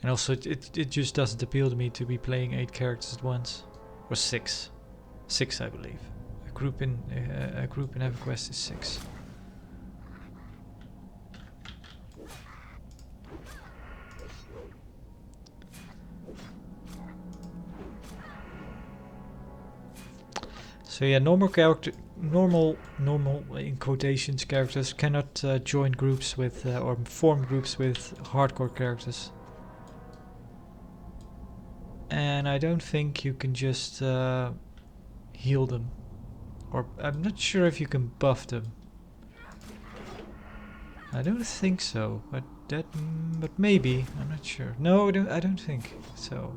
And also, it just doesn't appeal to me to be playing 8 characters at once, or 6, I believe. A group in EverQuest is 6. So yeah, normal in quotations characters cannot join groups with or form groups with hardcore characters. And I don't think you can just heal them, or I'm not sure if you can buff them. I don't think so, but but maybe, I'm not sure. No, I don't think so.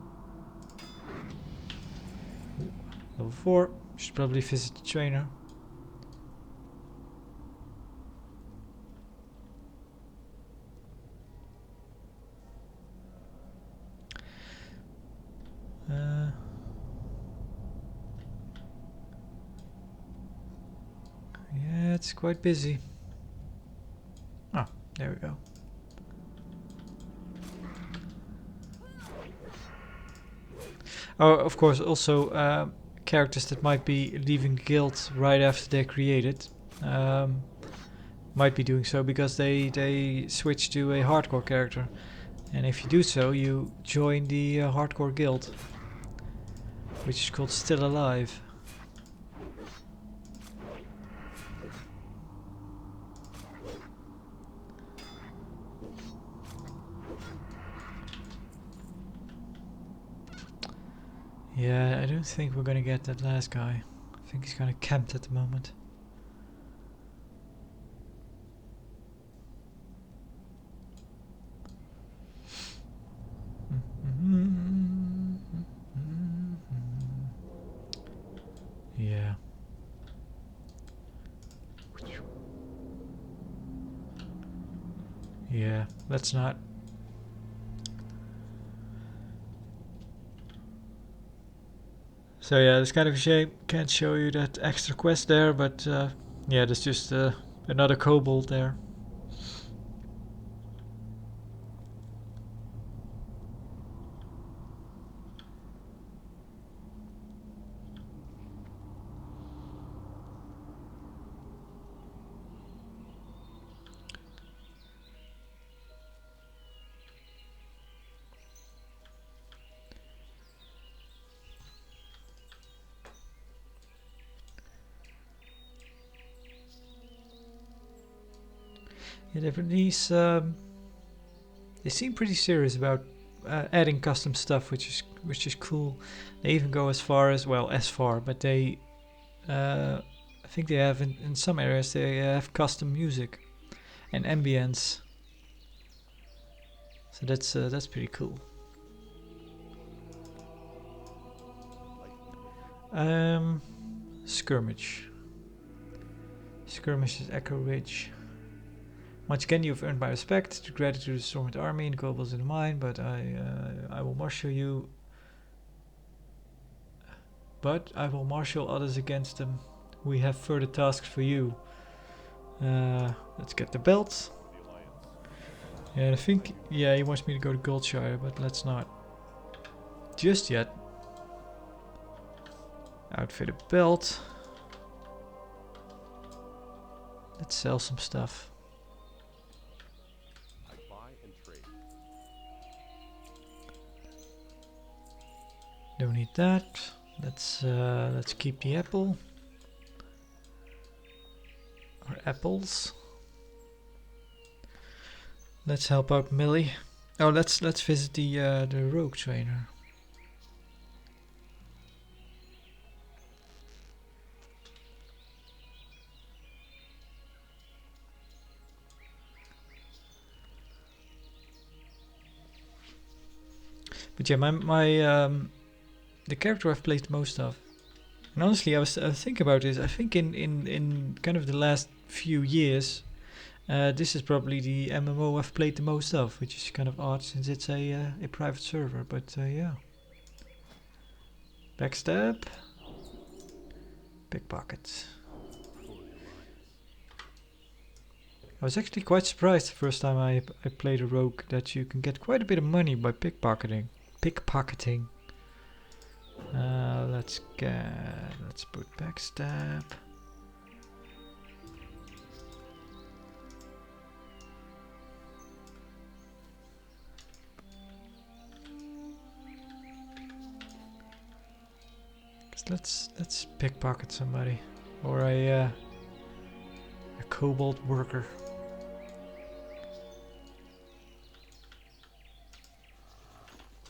Level 4. Should probably visit the trainer. Yeah, it's quite busy. Oh, there we go. Oh, of course, also characters that might be leaving guild right after they're created might be doing so because they switch to a hardcore character. And if you do so, you join the hardcore guild, which is called Still Alive. Yeah, I don't think we're gonna get that last guy. I think he's kind of camped at the moment. Yeah. Yeah, let's not. So yeah, it's kind of a shame. Can't show you that extra quest there, but yeah, there's just another kobold there. Yeah, these They seem pretty serious about adding custom stuff, which is cool. They even go as far as, well, as far, but they I think they have in some areas they have custom music and ambience. So that's pretty cool. Skirmish. Skirmish is Echo Ridge. Once again, you've earned my respect. To gratitude to the Stormed Army and Gobles in the mine, but I will marshal you. But I will marshal others against them. We have further tasks for you. Let's get the belt. Yeah, I think, yeah, he wants me to go to Goldshire, but let's not just yet. Outfit a belt. Let's sell some stuff. I buy and trade. Don't need that. Let's keep the apple. Or apples. Let's help out Millie. Oh, let's visit the rogue trainer. But yeah, the character I've played most of, and honestly, I was thinking about this. I think in kind of the last few years, this is probably the MMO I've played the most of, which is kind of odd since it's a private server. But yeah, backstab, pickpocket. I was actually quite surprised the first time I played a rogue that you can get quite a bit of money by pickpocketing. Let's put backstab. Let's pickpocket somebody, or a kobold worker.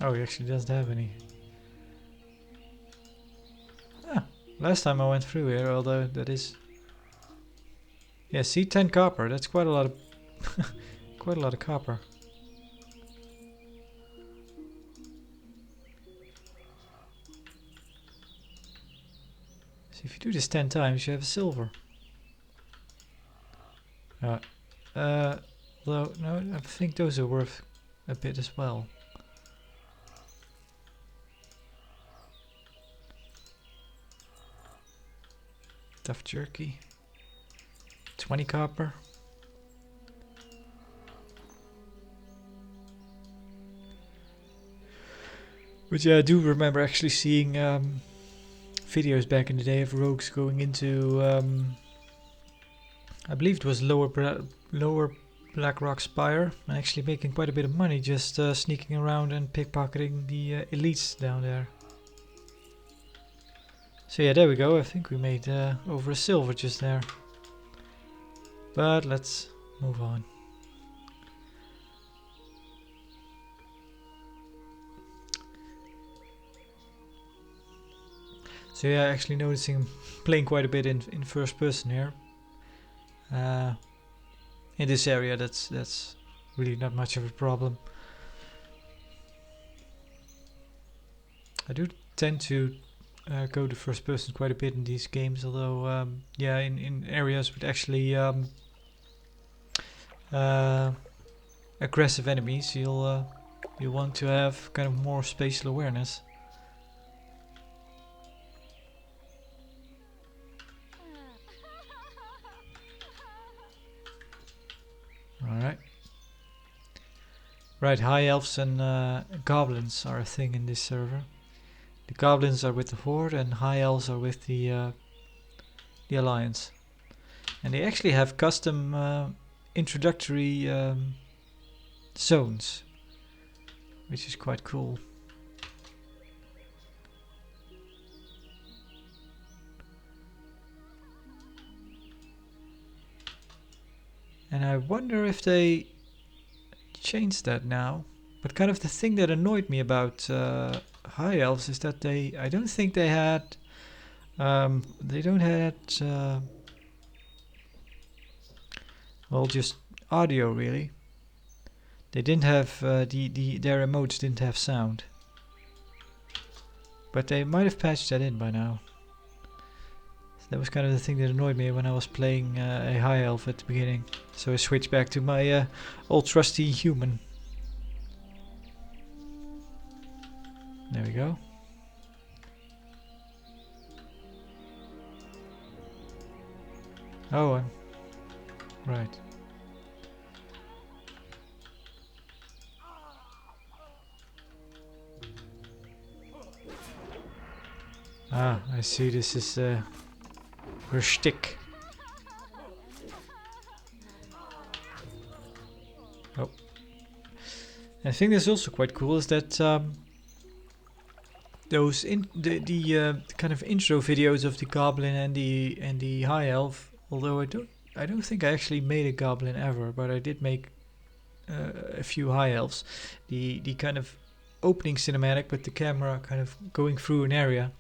Oh, he actually doesn't have any. Ah, last time I went through here, although that is... Yeah, see, 10 copper, that's quite a lot of... quite a lot of copper. So if you do this 10 times, you have a silver. Though, no, I think those are worth a bit as well. Tough jerky. 20 copper. But yeah, I do remember actually seeing videos back in the day of rogues going into, I believe it was lower Blackrock Spire, and actually making quite a bit of money just sneaking around and pickpocketing the elites down there. So yeah, there we go. I think we made over a silver just there. But let's move on. So yeah, actually noticing I'm playing quite a bit in first person here. In this area, that's really not much of a problem. I do tend to go to first person quite a bit in these games, although yeah, in areas with actually aggressive enemies, you'll want to have kind of more spatial awareness. Alright. Right, high elves and goblins are a thing in this server. The goblins are with the Horde and high elves are with the Alliance. And they actually have custom introductory zones, which is quite cool. And I wonder if they changed that now. But kind of the thing that annoyed me about High Elves is that I don't think they had, they don't had, well, just audio really. They didn't have, their emotes didn't have sound. But they might have patched that in by now. So that was kind of the thing that annoyed me when I was playing a High Elf at the beginning. So I switched back to my old trusty human. There we go. Oh, right. Ah, I see. This is her shtick. Oh, I think that's also quite cool. Is that those the kind of intro videos of the goblin and the high elf. Although I don't think I actually made a goblin ever, but I did make a few high elves. The kind of opening cinematic with the camera kind of going through an area.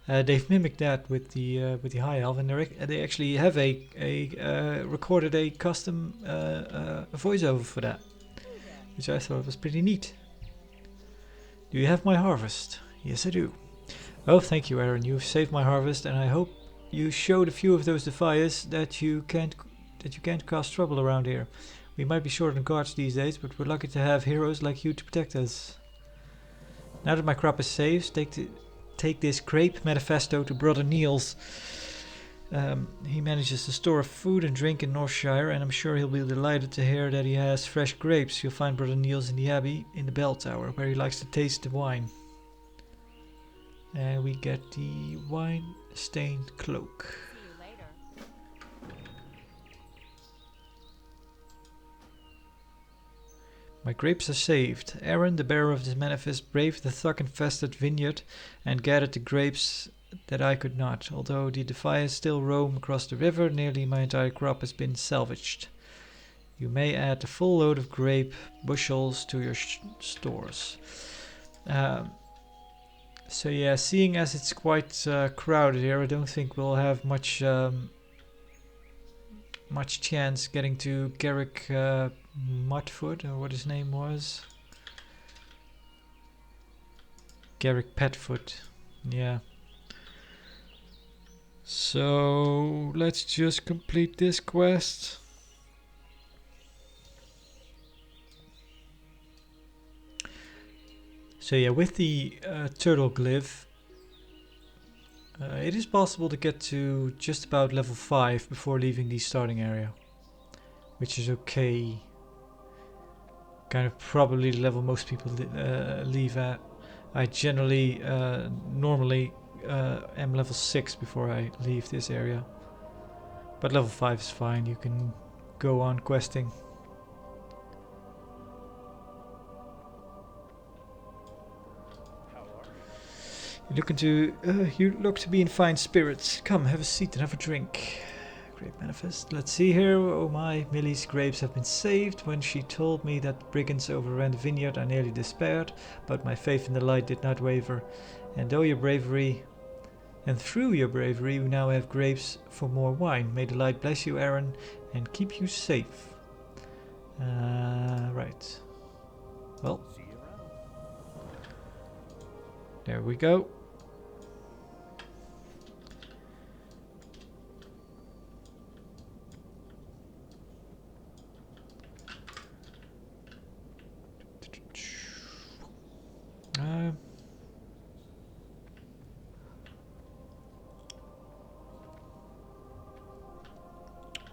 They've mimicked that with the high elf, and they actually have recorded a custom voiceover for that, which I thought was pretty neat. Do you have my harvest? Yes, I do. Oh, thank you, Aaron. You've saved my harvest, and I hope you showed a few of those defiers that you can't cause trouble around here. We might be short on guards these days, but we're lucky to have heroes like you to protect us. Now that my crop is safe, take this grape manifesto to Brother Niels. He manages the store of food and drink in Northshire, and I'm sure he'll be delighted to hear that he has fresh grapes. You'll find Brother Niels in the Abbey in the Bell Tower, where he likes to taste the wine. And we get the wine-stained cloak. See you later. My grapes are saved. Aaron, the bearer of this manifest, braved the thug-infested vineyard and gathered the grapes that I could not. Although the defiers still roam across the river, nearly my entire crop has been salvaged. You may add a full load of grape bushels to your stores. So yeah, seeing as it's quite crowded here, I don't think we'll have much chance getting to Garrick Mudfoot, or what his name was. Garrick Petfoot, yeah. So let's just complete this quest. So yeah, with the turtle glyph, it is possible to get to just about level 5 before leaving the starting area, which is okay. Kind of probably the level most people leave at. I generally, normally am level 6 before I leave this area, but level 5 is fine. You can go on questing. You look to be in fine spirits. Come, have a seat and have a drink. Grape manifest. Let's see here. Oh my, Millie's grapes have been saved. When she told me that brigands overran the vineyard, I nearly despaired, but my faith in the light did not waver. And through your bravery, we now have grapes for more wine. May the light bless you, Aaron, and keep you safe. Right. Well, there we go.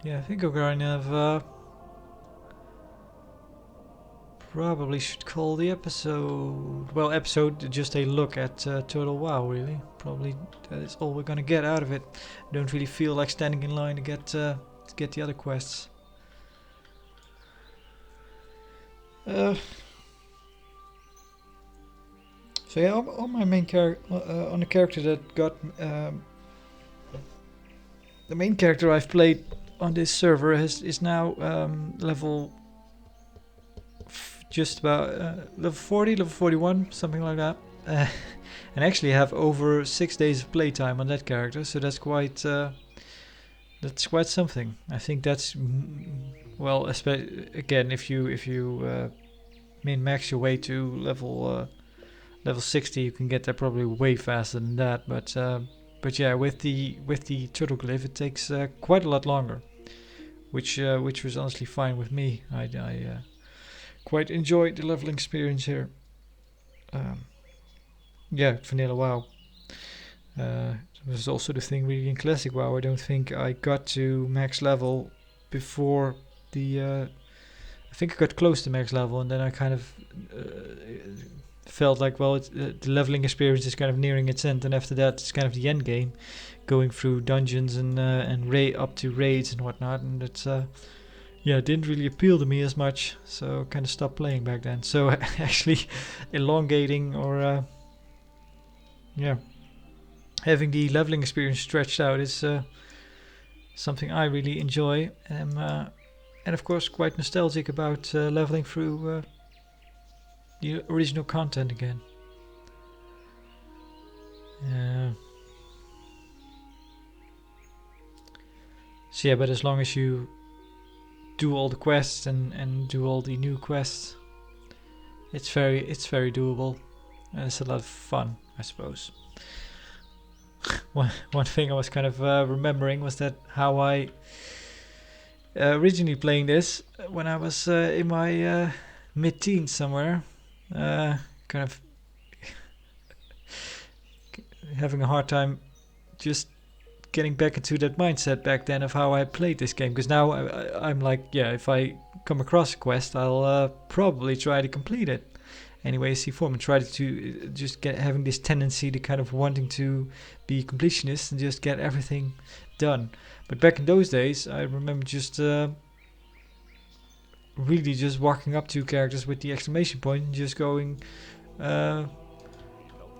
Yeah, I think we're going to probably should call the episode. Well, episode just a look at Turtle WoW. Really, probably that is all we're gonna get out of it. Don't really feel like standing in line to get the other quests. So yeah, on my main character, on the character that got the main character I've played on this server is now level just about level 40, level 41, something like that. Uh, and actually have over 6 days of playtime on that character, so that's quite something. I think that's well, again, if you min max your way to level 60, you can get there probably way faster than that. But yeah, with the turtle glyph, it takes quite a lot longer, which was honestly fine with me. I quite enjoyed the leveling experience here. Um, yeah, vanilla WoW. This is also the thing really in classic WoW. I don't think I got to max level before the. I think I got close to max level, and then I kind of felt like, well, the leveling experience is kind of nearing its end, and after that, it's kind of the end game, going through dungeons and up to raids and whatnot, and it's yeah, it didn't really appeal to me as much, so kind of stopped playing back then. So actually, elongating or yeah, having the leveling experience stretched out is something I really enjoy, and of course quite nostalgic about leveling through the original content again. So yeah, but as long as you do all the quests and do all the new quests, it's very doable, and it's a lot of fun, I suppose. One thing I was kind of remembering was that how I originally playing this when I was in my mid-teens somewhere, kind of having a hard time just getting back into that mindset back then of how I played this game. Because now I'm like, yeah, if I come across a quest, I'll probably try to complete it. Anyway, see form and try to just get having this tendency to kind of wanting to be completionist and just get everything done. But back in those days, I remember just really just walking up to characters with the exclamation point and just going,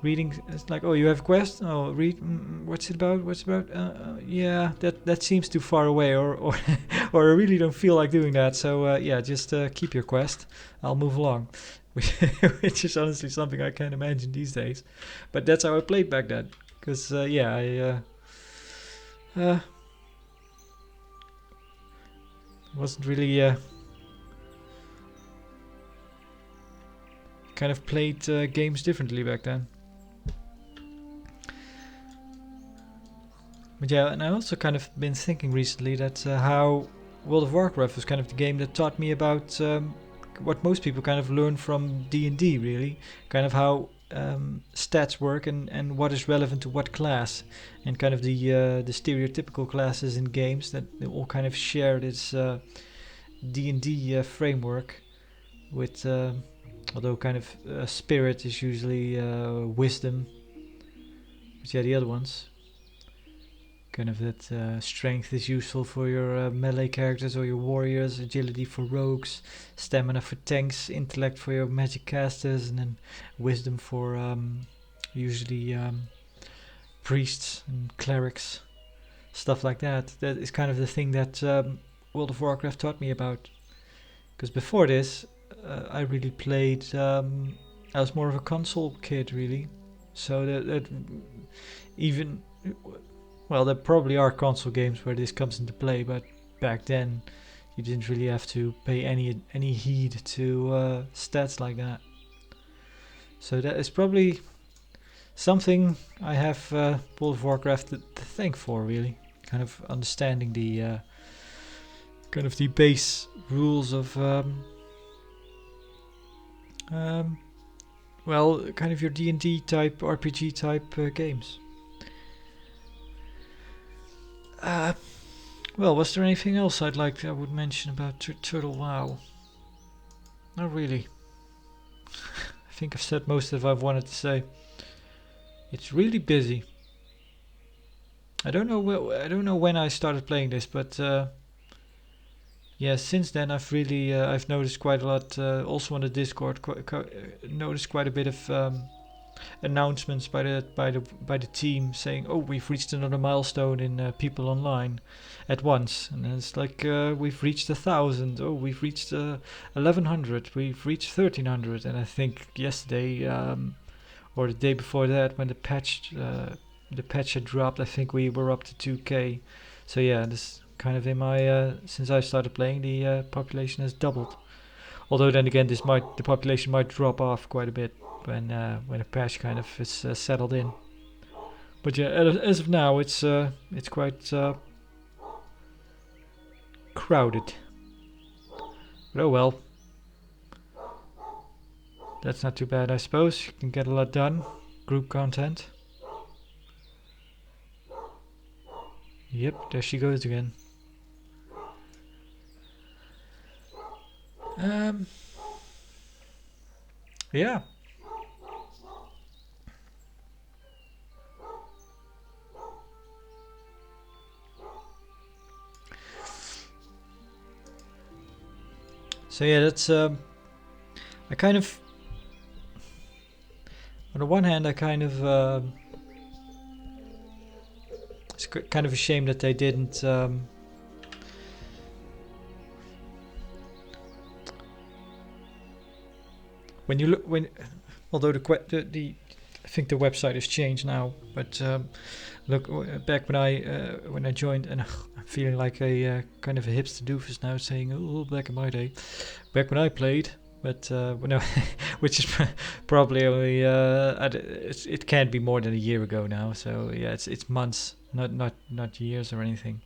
reading. It's like, oh, you have a quest. Oh, read. What's it about? What's it about? Yeah, that seems too far away, or or I really don't feel like doing that. So yeah, just keep your quest. I'll move along. Which is honestly something I can't imagine these days, but that's how I played back then. Because yeah, I wasn't really kind of played games differently back then. But yeah, and I also kind of been thinking recently that how World of Warcraft was kind of the game that taught me about what most people kind of learn from D&D, really, kind of how stats work and what is relevant to what class, and kind of the stereotypical classes in games that they all kind of share this D&D framework with, although kind of spirit is usually wisdom, but yeah, the other ones. Kind of that strength is useful for your melee characters or your warriors, agility for rogues, stamina for tanks, intellect for your magic casters, and then wisdom for usually priests and clerics, stuff like that. That is kind of the thing that World of Warcraft taught me about. Because before this, I really played. I was more of a console kid, really. So that even. Well, there probably are console games where this comes into play, but back then you didn't really have to pay any heed to stats like that. So that is probably something I have World of Warcraft to thank for, really. Kind of understanding the kind of the base rules of well, kind of your D&D type, RPG type games. Well, was there anything else I would mention about Turtle WoW? Not really. I think I've said most of what I've wanted to say. It's really busy. I don't know when I started playing this, but yeah, since then I've really I've noticed quite a lot. Also on the Discord, noticed quite a bit of announcements by the team saying, "Oh, we've reached another milestone in people online at once," and then it's like we've reached 1,000. Oh, we've reached 1,100. We've reached 1,300, and I think yesterday or the day before that, when the patch had dropped, I think we were up to 2K. So yeah, this kind of in my since I started playing, the population has doubled. Although then again, the population might drop off quite a bit when a patch kind of is settled in. But yeah, as of now, it's quite crowded. But oh well, that's not too bad, I suppose. You can get a lot done. Group content. Yep, there she goes again. Yeah. So yeah, that's I kind of, on the one hand, I kind of it's kind of a shame that they didn't when you look although the I think the website has changed now, but look, back when I joined, and I'm feeling like a kind of a hipster doofus now, saying, "Oh, back in my day," back when I played, but no, which is probably only it can't be more than a year ago now. So yeah, it's months, not years or anything.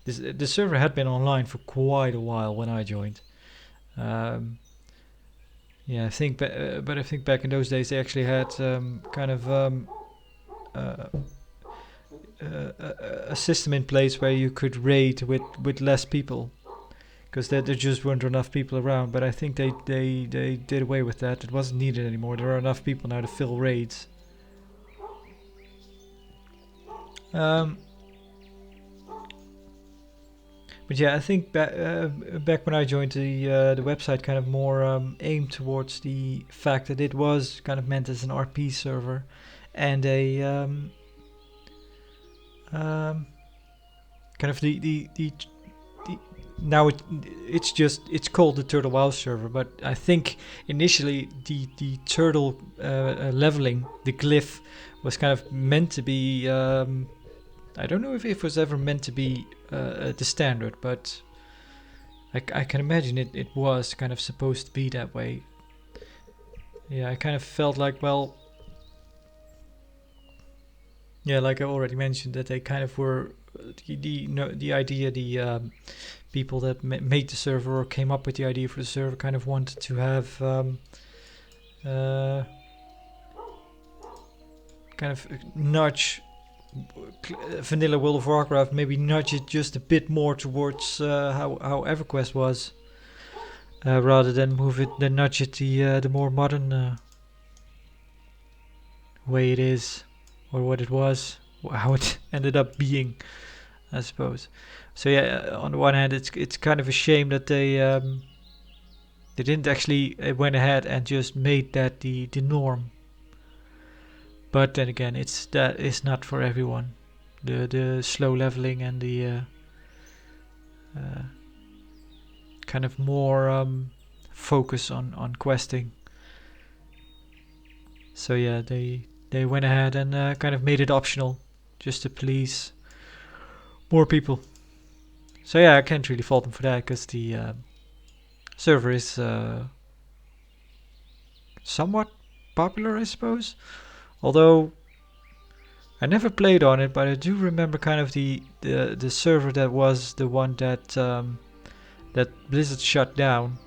The server had been online for quite a while when I joined. Yeah, I think, but I think back in those days they actually had kind of uh, a system in place where you could raid with less people, because there just weren't enough people around. But I think they did away with that. It wasn't needed anymore. There are enough people now to fill raids. But yeah, I think back when I joined, the website kind of more aimed towards the fact that it was kind of meant as an RP server, and a kind of the now it's called the Turtle WoW server, but I think initially the turtle leveling, the glyph, was kind of meant to be. I don't know if it was ever meant to be the standard, but I can imagine it was kind of supposed to be that way. Yeah, I kind of felt like, well, yeah, like I already mentioned, that they kind of were the idea, the people that made the server or came up with the idea for the server kind of wanted to have kind of nudge vanilla World of Warcraft, maybe nudge it just a bit more towards how EverQuest was, rather than nudge it the more modern way it is, or what it was, how it ended up being, I suppose. So yeah, on the one hand, it's kind of a shame that they didn't actually went ahead and just made that the norm. But then again, that is not for everyone. The slow leveling and the kind of more focus on questing. So yeah, they went ahead and kind of made it optional, just to please more people. So yeah, I can't really fault them for that, because the server is somewhat popular, I suppose. Although I never played on it, but I do remember kind of the server that was the one that that Blizzard shut down,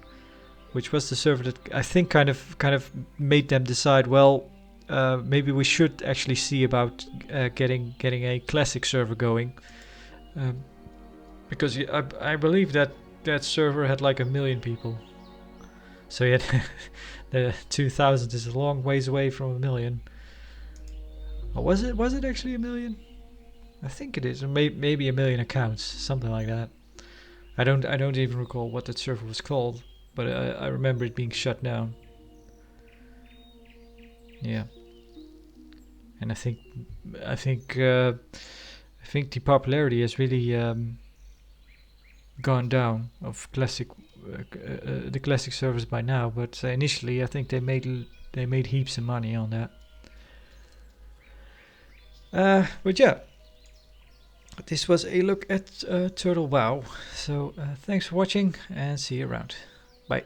which was the server that I think kind of made them decide, well, maybe we should actually see about getting a classic server going, because I believe that server had like 1 million people. So yeah, the 2,000 is a long ways away from 1 million. Or was it actually 1 million? I think it is, or maybe 1 million accounts, something like that. I don't even recall what that server was called, but I remember it being shut down. Yeah. and I think the popularity has really gone down of classic the classic servers by now. But initially, I think they made heaps of money on that. But yeah, this was a look at Turtle WoW. So thanks for watching and see you around. Bye.